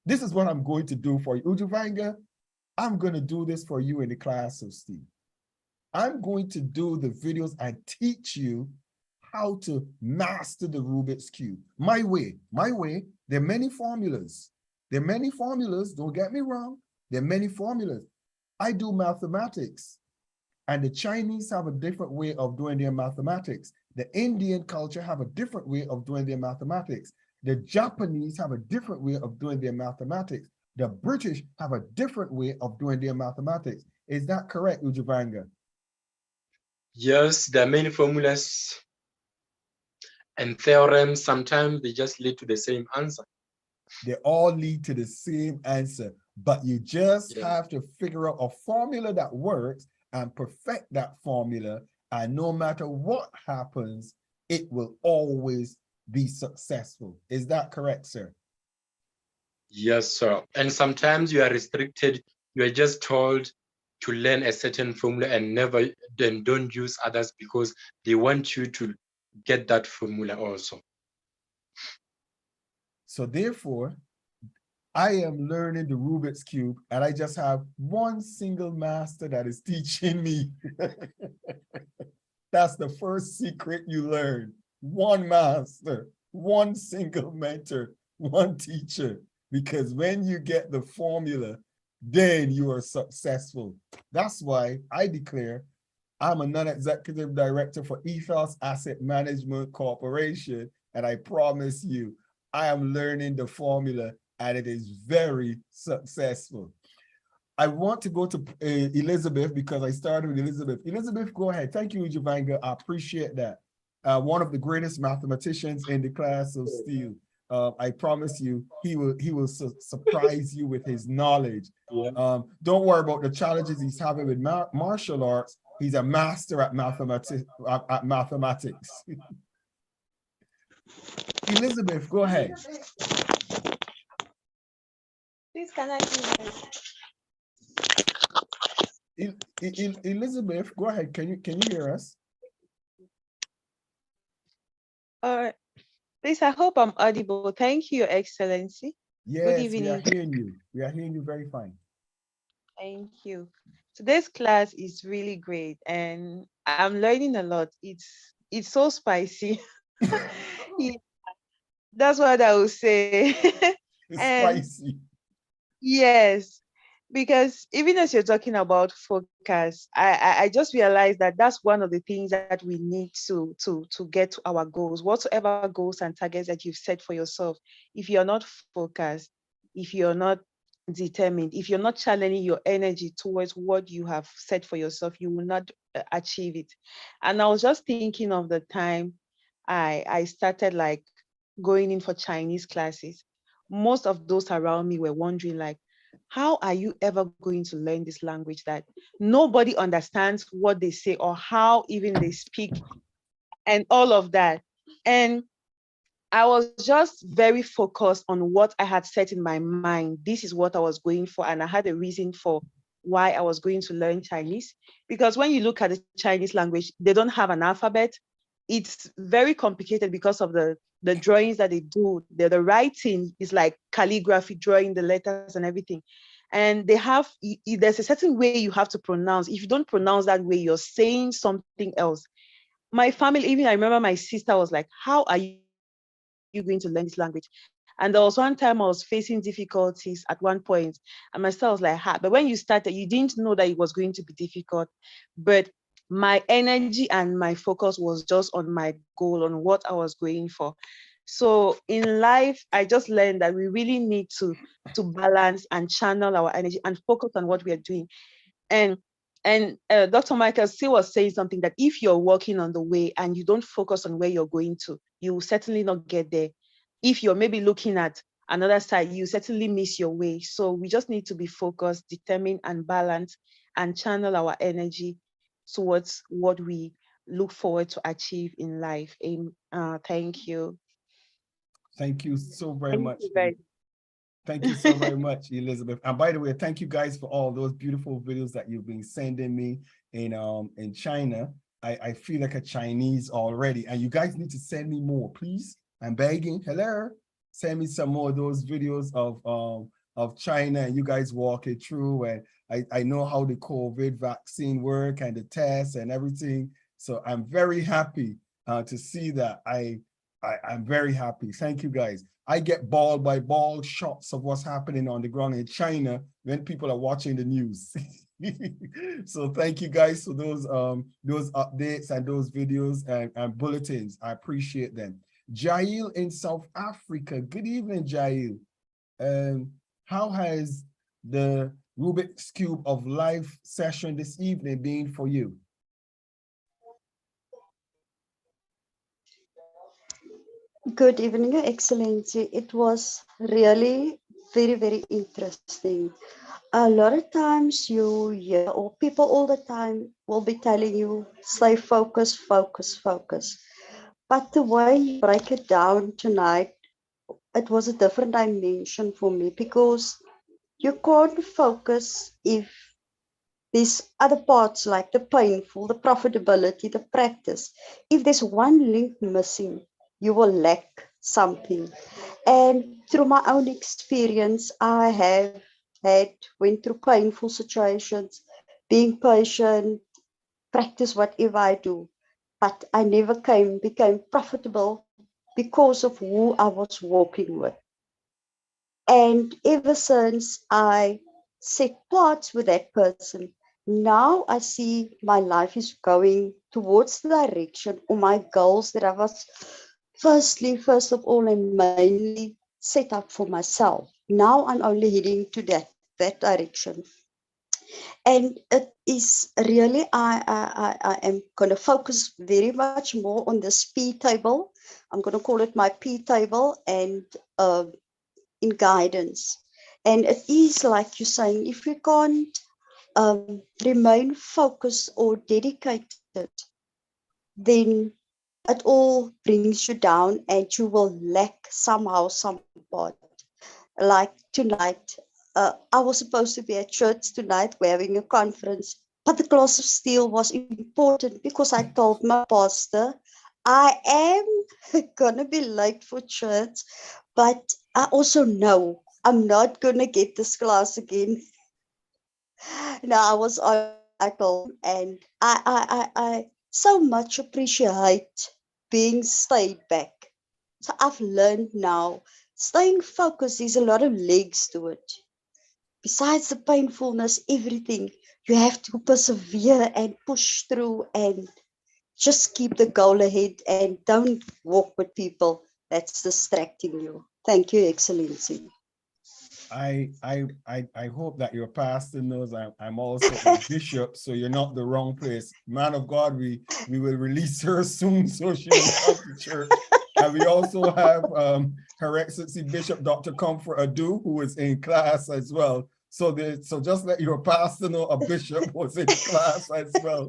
[SPEAKER 1] This is what I'm going to do for you. Ujuvanga, I'm going to do this for you in the class of Steve. I'm going to do the videos and teach you how to master the Rubik's Cube. My way. There are many formulas. Don't get me wrong. There are many formulas. I do mathematics, and the Chinese have a different way of doing their mathematics. The Indian culture have a different way of doing their mathematics. The Japanese have a different way of doing their mathematics. The British have a different way of doing their mathematics. Is that correct, Ujuvanga?
[SPEAKER 2] Yes, there are many formulas and theorems. Sometimes they just lead to the same answer.
[SPEAKER 1] They all lead to the same answer, but you just have to figure out a formula that works and perfect that formula. And no matter what happens, it will always be successful. Is that correct, sir?
[SPEAKER 2] Yes, sir. And sometimes you are restricted. You are just told to learn a certain formula and don't use others because they want you to get that formula also.
[SPEAKER 1] So therefore, I am learning the Rubik's Cube and I just have one single master that is teaching me. That's the first secret you learn. One master, one single mentor, one teacher. Because when you get the formula, then you are successful. That's why I declare I'm a non-executive director for Ethos Asset Management Corporation. And I promise you, I am learning the formula and it is very successful. I want to go to Elizabeth because I started with Elizabeth. Elizabeth, go ahead. Thank you, Ujuvanga. I appreciate that. One of the greatest mathematicians in the class of Steele. I promise you, he will surprise you with his knowledge.
[SPEAKER 2] Yeah.
[SPEAKER 1] Don't worry about the challenges he's having with martial arts. He's a master at mathematics. Elizabeth, go ahead.
[SPEAKER 8] Please, can I do
[SPEAKER 1] Elizabeth, go ahead. Can you hear us?
[SPEAKER 8] Please, I hope I'm audible. Thank you, Your Excellency.
[SPEAKER 1] Yes,
[SPEAKER 8] Good evening.
[SPEAKER 1] we are hearing you. We are hearing you very fine.
[SPEAKER 8] Thank you. Today's class is really great and I'm learning a lot. It's so spicy. Yeah, that's what I would say.
[SPEAKER 1] It's
[SPEAKER 8] And
[SPEAKER 1] spicy.
[SPEAKER 8] yes, because even as you're talking about focus, I just realized that that's one of the things that we need to get to our goals, whatsoever goals and targets that you've set for yourself. If you're not focused, if you're not determined, if you're not channeling your energy towards what you have set for yourself, you will not achieve it. And I was just thinking of the time I started like going in for Chinese classes. Most of those around me were wondering like, how are you ever going to learn this language that nobody understands what they say or how even they speak and all of that? And I was just very focused on what I had set in my mind. This is what I was going for. And I had a reason for why I was going to learn Chinese. Because when you look at the Chinese language, they don't have an alphabet. It's very complicated because of the drawings that they do. The writing is like calligraphy, drawing the letters and everything. And they have, there's a certain way you have to pronounce. If you don't pronounce that way, you're saying something else. My family, even I remember my sister was like, how are you going to learn this language? And there was one time I was facing difficulties at one point, and my sister was like, ha, but when you started, you didn't know that it was going to be difficult. But my energy and my focus was just on my goal, on what I was going for. So in life, I just learned that we really need to balance and channel our energy and focus on what we are doing. And Dr. Michael still was saying something that if you're walking on the way and you don't focus on where you're going to, you will certainly not get there. If you're maybe looking at another side, you certainly miss your way. So we just need to be focused, determined, and balanced, and channel our energy towards what we look forward to achieve in life. Thank you.
[SPEAKER 1] Thank you so very
[SPEAKER 8] Thank
[SPEAKER 1] much.
[SPEAKER 8] you very
[SPEAKER 1] Thank you so very much, Elizabeth. And by the way, thank you guys for all those beautiful videos that you've been sending me in China. I feel like a Chinese already, and you guys need to send me more, please. I'm begging. Hello, send me some more of those videos of China and you guys walk it through. And I know how the COVID vaccine work and the tests and everything. So I'm very happy to see that. I'm very happy. Thank you guys. I get ball by ball shots of what's happening on the ground in China when people are watching the news. So thank you guys for those updates and those videos and bulletins. I appreciate them. Jail in South Africa. Good evening, Jail. How has the Rubik's Cube of Life session this evening been for you?
[SPEAKER 9] Good evening, Your Excellency. It was really very, very interesting. A lot of times you hear, or people all the time will be telling you, stay focused, focus, focus. But the way you break it down tonight, it was a different dimension for me because you can't focus if there's other parts like the painful, the profitability, the practice. If there's one link missing, you will lack something. And through my own experience, I have went through painful situations, being patient, practice whatever I do. But I never became profitable because of who I was working with. And ever since I set parts with that person, now I see my life is going towards the direction or my goals that I was first of all and mainly set up for myself. Now I'm only heading to that direction. And it is really, I am going to focus very much more on this P table. I'm going to call it my P table and in guidance. And it is like you're saying, if you can't remain focused or dedicated, then it all brings you down and you will lack somehow some part. Like tonight, I was supposed to be at church tonight. We're having a conference, but the class of Steele was important because I told my pastor, I am going to be late for church, but I also know I'm not going to get this class again. No, I was on at home, and I so much appreciate being stayed back. So I've learned now, staying focused is a lot of legs to it. Besides the painfulness, everything, you have to persevere and push through and just keep the goal ahead and don't walk with people that's distracting you. Thank you, Excellency.
[SPEAKER 1] I hope that your pastor knows I'm also a bishop, so you're not the wrong place. Man of God, we will release her soon so she will come to church. And we also have Her Excellency Bishop Dr. Comfort Adu, who is in class as well. So just let your pastor know a bishop was in class as well.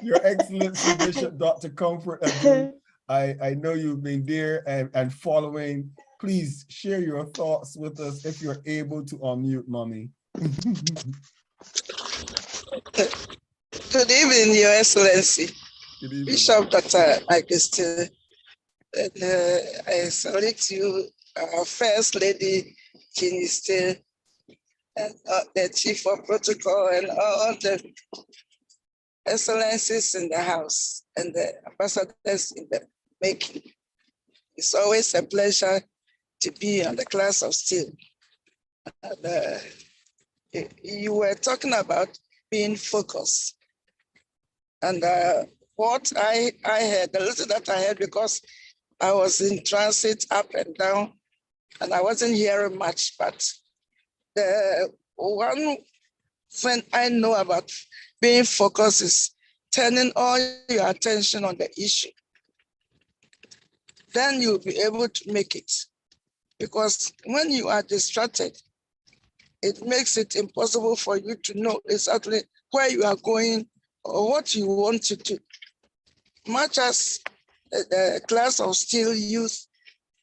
[SPEAKER 1] Your Excellency Bishop Dr. Comfort Adu, I know you've been there and following. Please share your thoughts with us if you're able to unmute, Mommy.
[SPEAKER 10] Good evening, Your Excellency.
[SPEAKER 1] Good evening,
[SPEAKER 10] Bishop Dr. Michael Steele. I salute you, First Lady Jeannie Steele, and the Chief of Protocol, and all the excellencies in the house, and the ambassadors in the making. It's always a pleasure to be on the class of Steele. And, you were talking about being focused. And what I heard, the little that I heard, because I was in transit up and down, and I wasn't hearing much, but the one thing I know about being focused is turning all your attention on the issue. Then you'll be able to make it. Because when you are distracted, it makes it impossible for you to know exactly where you are going or what you want to do. Much as the class of Steele youth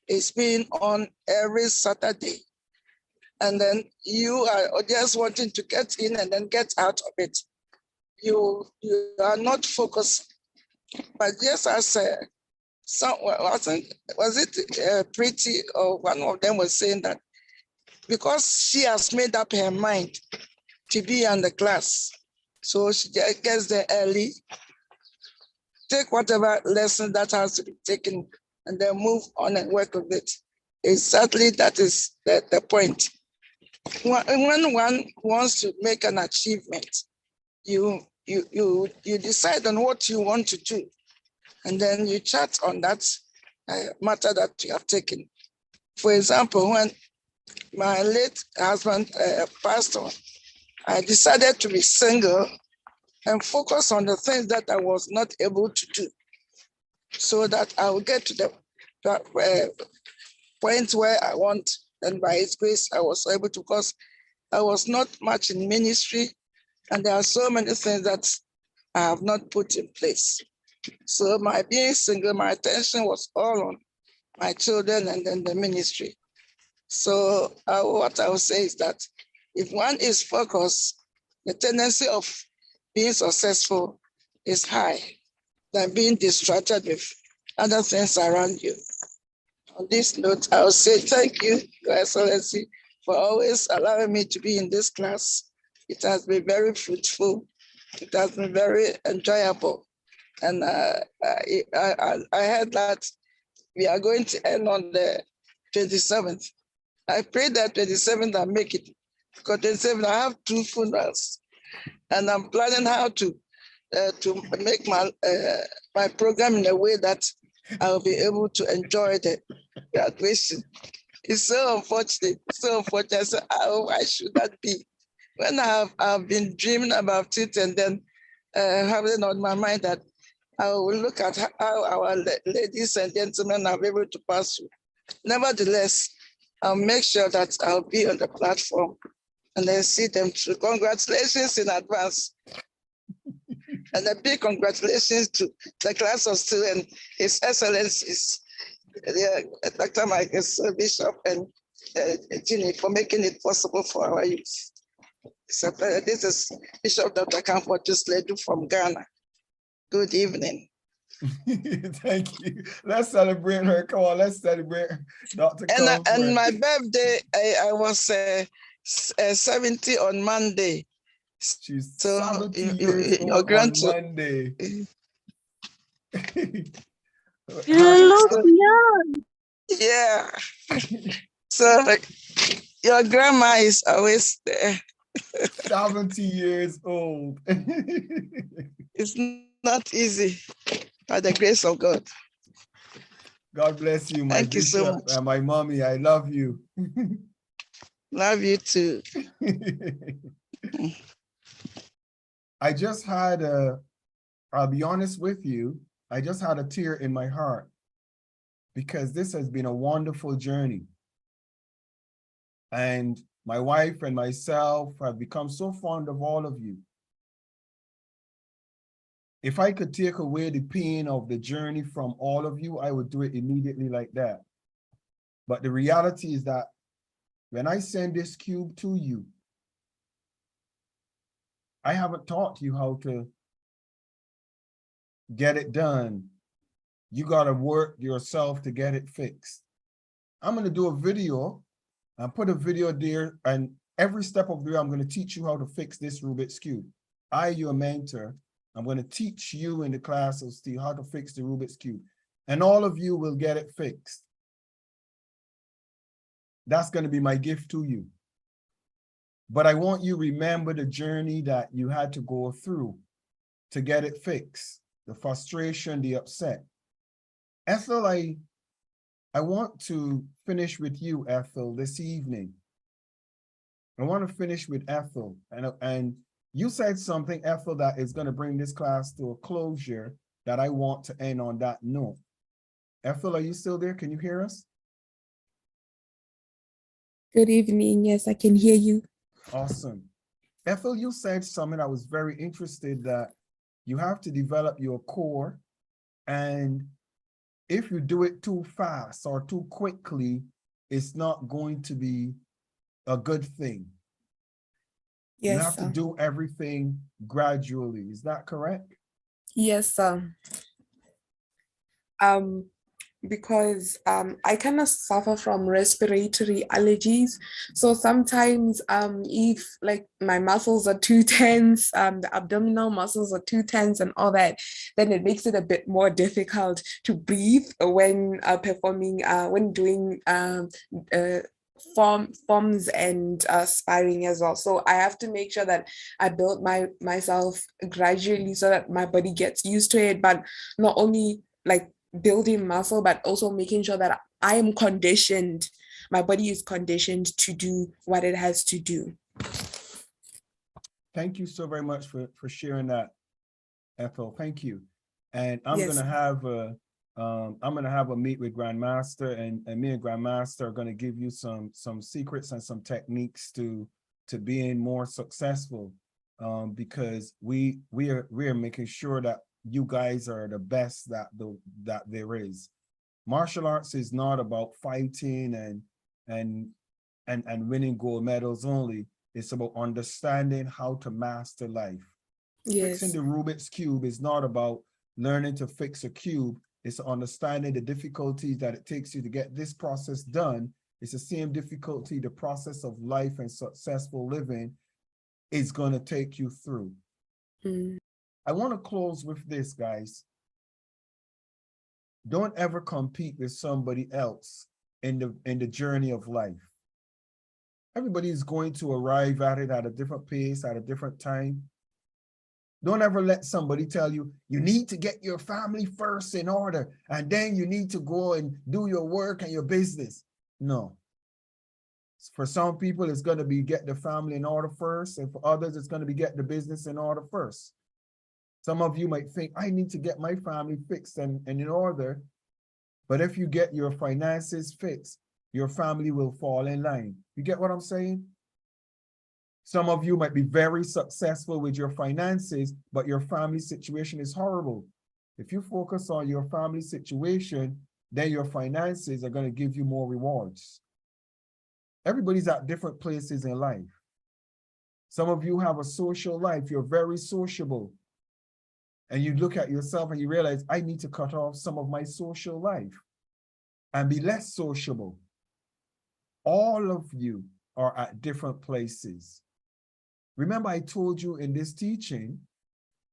[SPEAKER 10] is being on every Saturday, and then you are just wanting to get in and then get out of it. You are not focused. But just as someone, I think, was it Pretty or one of them was saying that because she has made up her mind to be in the class, so she gets there early, take whatever lesson that has to be taken, and then move on and work with it. Exactly, that is the point. When one wants to make an achievement, you decide on what you want to do, and then you chat on that matter that you have taken. For example, when my late husband passed on, I decided to be single and focus on the things that I was not able to do, so that I will get to the point where I want. And by His grace, I was able to, because I was not much in ministry, and there are so many things that I have not put in place. So my being single, my attention was all on my children and then the ministry. So what I would say is that if one is focused, the tendency of being successful is high than being distracted with other things around you. On this note, I will say thank you, Your Excellency, for always allowing me to be in this class. It has been very fruitful. It has been very enjoyable. And I heard that we are going to end on the 27th. I pray that 27th I make it, because 27th I have 2 funerals, and I'm planning how to make my program in a way that I'll be able to enjoy the graduation. It's so unfortunate, so unfortunate. So why should that be? When I've been dreaming about it, and then having on my mind that I will look at how our ladies and gentlemen are able to pass through. Nevertheless, I'll make sure that I'll be on the platform and then see them through. Congratulations in advance. And a big congratulations to the class of Steele and His Excellencies, Dr. Michael Bishop and Ginny, for making it possible for our youth. So, this is Bishop Dr. Comfort Ledu from Ghana. Good evening.
[SPEAKER 1] Thank you. Let's celebrate her. Come on, let's celebrate Dr. Comfort.
[SPEAKER 10] And my birthday, I was 70 on Monday.
[SPEAKER 1] She's
[SPEAKER 10] So
[SPEAKER 1] 70 years
[SPEAKER 10] your
[SPEAKER 1] old on
[SPEAKER 10] grandchildren.
[SPEAKER 1] Monday.
[SPEAKER 5] You look
[SPEAKER 10] So,
[SPEAKER 5] young.
[SPEAKER 10] yeah. So your grandma is always there.
[SPEAKER 1] 70 years old.
[SPEAKER 10] It's not easy, by the grace of God.
[SPEAKER 1] God bless you, my
[SPEAKER 10] Thank you so
[SPEAKER 1] bishop
[SPEAKER 10] much.
[SPEAKER 1] and my mommy. I love you.
[SPEAKER 10] Love you too.
[SPEAKER 1] I just had I'll be honest with you, I just had a tear in my heart because this has been a wonderful journey. And my wife and myself have become so fond of all of you. If I could take away the pain of the journey from all of you, I would do it immediately like that. But the reality is that when I send this cube to you, I haven't taught you how to get it done. You got to work yourself to get it fixed. I'm going to do a video and put a video there, and every step of the way, I'm going to teach you how to fix this Rubik's Cube. Your mentor, I'm going to teach you in the class of Steele how to fix the Rubik's Cube, and all of you will get it fixed. That's going to be my gift to you. But I want you to remember the journey that you had to go through to get it fixed, the frustration, the upset. Ethel, I want to finish with you, Ethel, this evening. I want to finish with Ethel. And you said something, Ethel, that is going to bring this class to a closure that I want to end on that note. Ethel, are you still there? Can you hear us?
[SPEAKER 3] Good evening. Yes, I can hear you.
[SPEAKER 1] Awesome. Ethel, you said something I was very interested that you have to develop your core, and if you do it too fast or too quickly, it's not going to be a good thing.
[SPEAKER 3] Yes,
[SPEAKER 1] you have to do everything gradually. Is that correct?
[SPEAKER 3] Yes, because I kind of suffer from respiratory allergies. So sometimes if like my muscles are too tense, the abdominal muscles are too tense and all that, then it makes it a bit more difficult to breathe when performing, when doing forms and sparring as well. So I have to make sure that I build myself gradually so that my body gets used to it, but not only like building muscle, but also making sure that I am conditioned, my body is conditioned to do what it has to do.
[SPEAKER 1] Thank you so very much for sharing that, Ethel. Thank you. And I'm
[SPEAKER 3] Yes.
[SPEAKER 1] gonna have a meet with Grandmaster, and me and Grandmaster are gonna give you some secrets and some techniques to being more successful, because we are making sure that you guys are the best that there is. Martial arts is not about fighting and winning gold medals only. It's about understanding how to master life.
[SPEAKER 3] Yes.
[SPEAKER 1] Fixing the Rubik's Cube is not about learning to fix a cube. It's understanding the difficulties that it takes you to get this process done. It's the same difficulty the process of life and successful living is going to take you through.
[SPEAKER 3] Mm.
[SPEAKER 1] I want to close with this, guys. Don't ever compete with somebody else in the journey of life. Everybody is going to arrive at it at a different pace, at a different time. Don't ever let somebody tell you, you need to get your family first in order, and then you need to go and do your work and your business. No. For some people, it's going to be get the family in order first, and for others, it's going to be get the business in order first. Some of you might think, I need to get my family fixed and in order, but if you get your finances fixed, your family will fall in line. You get what I'm saying? Some of you might be very successful with your finances, but your family situation is horrible. If you focus on your family situation, then your finances are going to give you more rewards. Everybody's at different places in life. Some of you have a social life. You're very sociable. And you look at yourself and you realize, I need to cut off some of my social life and be less sociable. All of you are at different places. Remember, I told you in this teaching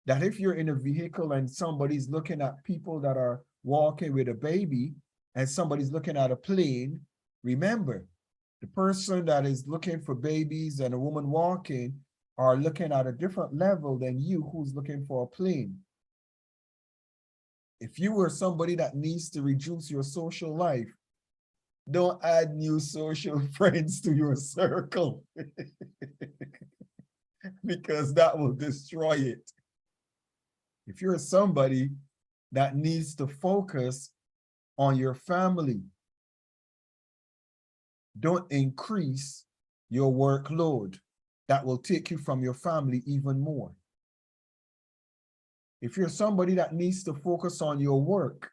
[SPEAKER 1] that if you're in a vehicle and somebody's looking at people that are walking with a baby and somebody's looking at a plane, remember, the person that is looking for babies and a woman walking are looking at a different level than you who's looking for a plane. If you were somebody that needs to reduce your social life, don't add new social friends to your circle because that will destroy it. If you're somebody that needs to focus on your family, don't increase your workload. That will take you from your family even more. If you're somebody that needs to focus on your work,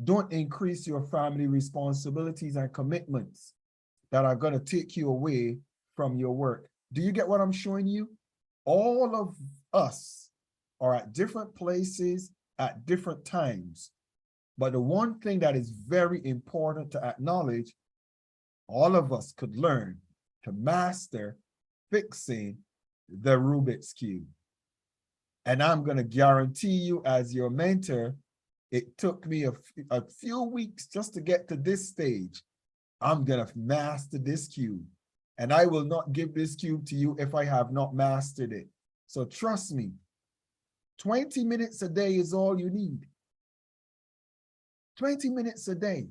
[SPEAKER 1] don't increase your family responsibilities and commitments that are going to take you away from your work. Do you get what I'm showing you? All of us are at different places at different times. But the one thing that is very important to acknowledge, all of us could learn to master fixing the Rubik's Cube. And I'm going to guarantee you as your mentor, it took me a few weeks just to get to this stage. I'm going to master this cube. And I will not give this cube to you if I have not mastered it. So trust me, 20 minutes a day is all you need. 20 minutes a day.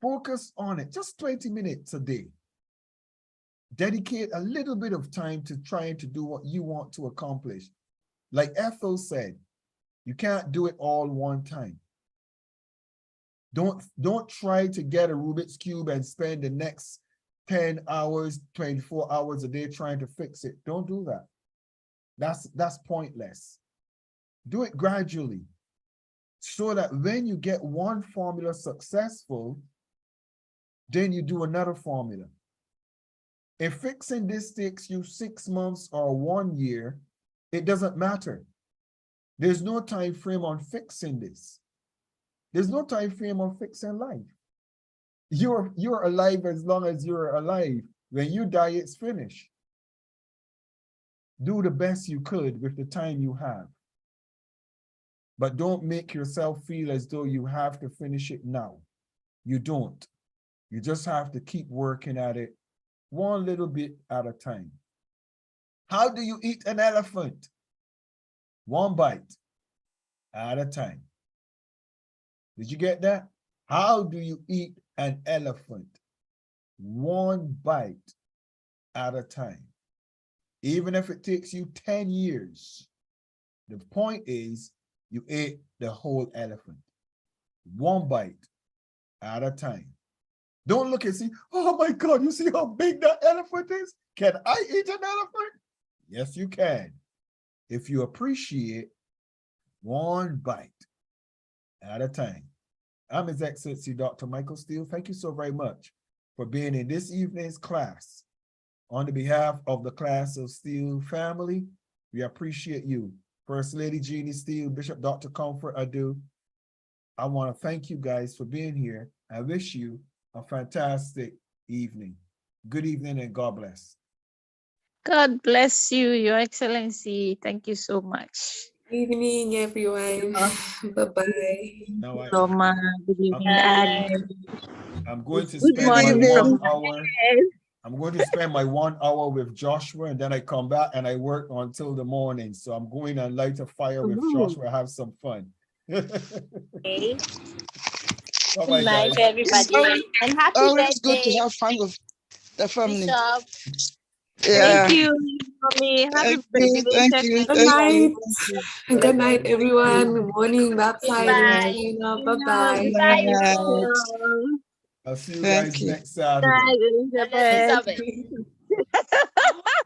[SPEAKER 1] Focus on it, just 20 minutes a day. Dedicate a little bit of time to trying to do what you want to accomplish. Like Ethel said, you can't do it all one time. Don't try to get a Rubik's Cube and spend the next 10 hours, 24 hours a day trying to fix it. Don't do that. That's pointless. Do it gradually so that when you get one formula successful, then you do another formula. If fixing this takes you 6 months or 1 year, it doesn't matter. There's no time frame on fixing this. There's no time frame on fixing life. You're alive as long as you're alive. When you die, it's finished. Do the best you could with the time you have. But don't make yourself feel as though you have to finish it now. You don't. You just have to keep working at it one little bit at a time. How do you eat an elephant? One bite at a time. Did you get that? How do you eat an elephant? One bite at a time. Even if it takes you 10 years, the point is you ate the whole elephant. One bite at a time. Don't look and see, oh my God, you see how big that elephant is? Can I eat an elephant? Yes, you can. If you appreciate one bite at a time. I'm His Excellency Dr. Michael Steele. Thank you so very much for being in this evening's class. On the behalf of the class of Steele family, we appreciate you. First Lady Jeannie Steele, Bishop Dr. Comfort Adu. I want to thank you guys for being here. I wish you a fantastic evening. Good evening and God bless.
[SPEAKER 5] God bless you, Your Excellency. Thank you so much.
[SPEAKER 3] Evening, everyone. Bye-bye.
[SPEAKER 1] Now
[SPEAKER 5] Soma, good evening, Agnes.
[SPEAKER 1] I'm going to
[SPEAKER 5] Good
[SPEAKER 1] spend my
[SPEAKER 5] morning from
[SPEAKER 1] 1 hour. I'm going to spend my 1 hour with Joshua, and then I come back and I work until the morning. So I'm going and light a fire with Joshua, have some fun.
[SPEAKER 6] Okay.
[SPEAKER 1] Bye-bye,
[SPEAKER 6] Good night,
[SPEAKER 1] guys.
[SPEAKER 6] everybody. And happy
[SPEAKER 10] Always good
[SPEAKER 6] birthday,
[SPEAKER 10] to have fun with the family.
[SPEAKER 6] Bishop.
[SPEAKER 10] Yeah.
[SPEAKER 5] Thank you, mommy. Happy
[SPEAKER 10] Thank you.
[SPEAKER 3] Good night.
[SPEAKER 5] birthday.
[SPEAKER 3] Good night, everyone. Good morning.
[SPEAKER 6] Bye.
[SPEAKER 3] Bye-bye.
[SPEAKER 6] Bye,
[SPEAKER 10] Night.
[SPEAKER 6] everyone.
[SPEAKER 1] I'll see you
[SPEAKER 10] Thank
[SPEAKER 1] guys
[SPEAKER 10] you.
[SPEAKER 1] next Saturday.
[SPEAKER 6] Elizabeth.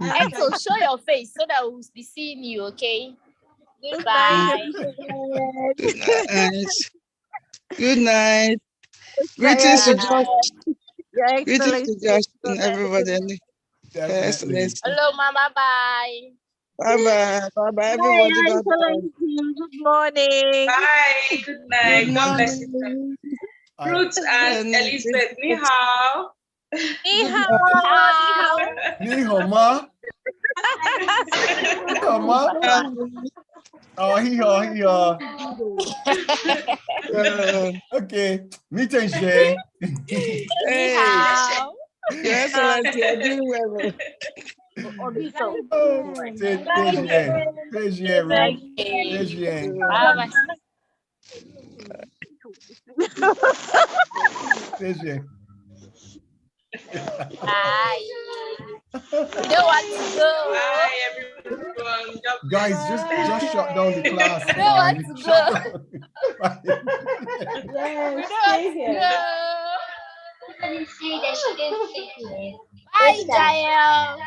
[SPEAKER 6] Exo, show your face so that we'll be seeing you, okay? Goodbye.
[SPEAKER 10] Good night. Good night.
[SPEAKER 5] Bye,
[SPEAKER 10] Greetings to
[SPEAKER 5] everyone.
[SPEAKER 10] Josh.
[SPEAKER 5] Your
[SPEAKER 10] Greetings to
[SPEAKER 5] Excellency.
[SPEAKER 10] Josh and everybody.
[SPEAKER 1] Definitely.
[SPEAKER 6] Hello, Mama. Bye.
[SPEAKER 10] Bye-bye. Bye-bye,
[SPEAKER 5] Bye,
[SPEAKER 10] everybody.
[SPEAKER 5] Your
[SPEAKER 10] Bye-bye.
[SPEAKER 5] Excellency. Good morning.
[SPEAKER 4] Bye. Good night.
[SPEAKER 10] Good
[SPEAKER 4] God bless you.
[SPEAKER 10] morning.
[SPEAKER 4] Ruth and Elizabeth, ni hao.
[SPEAKER 1] Ni hao ma. Ni hao ma. Oh, he haw. Okay, meet and share.
[SPEAKER 10] Hey, Your Excellency, you're doing well.
[SPEAKER 6] Bye. You don't want to go.
[SPEAKER 2] Bye, everyone.
[SPEAKER 1] Guys, just shut down the class.
[SPEAKER 6] You don't want to go.
[SPEAKER 7] Yes,
[SPEAKER 6] We don't
[SPEAKER 7] stay
[SPEAKER 6] want to
[SPEAKER 7] here.
[SPEAKER 6] go. Bye, Jael.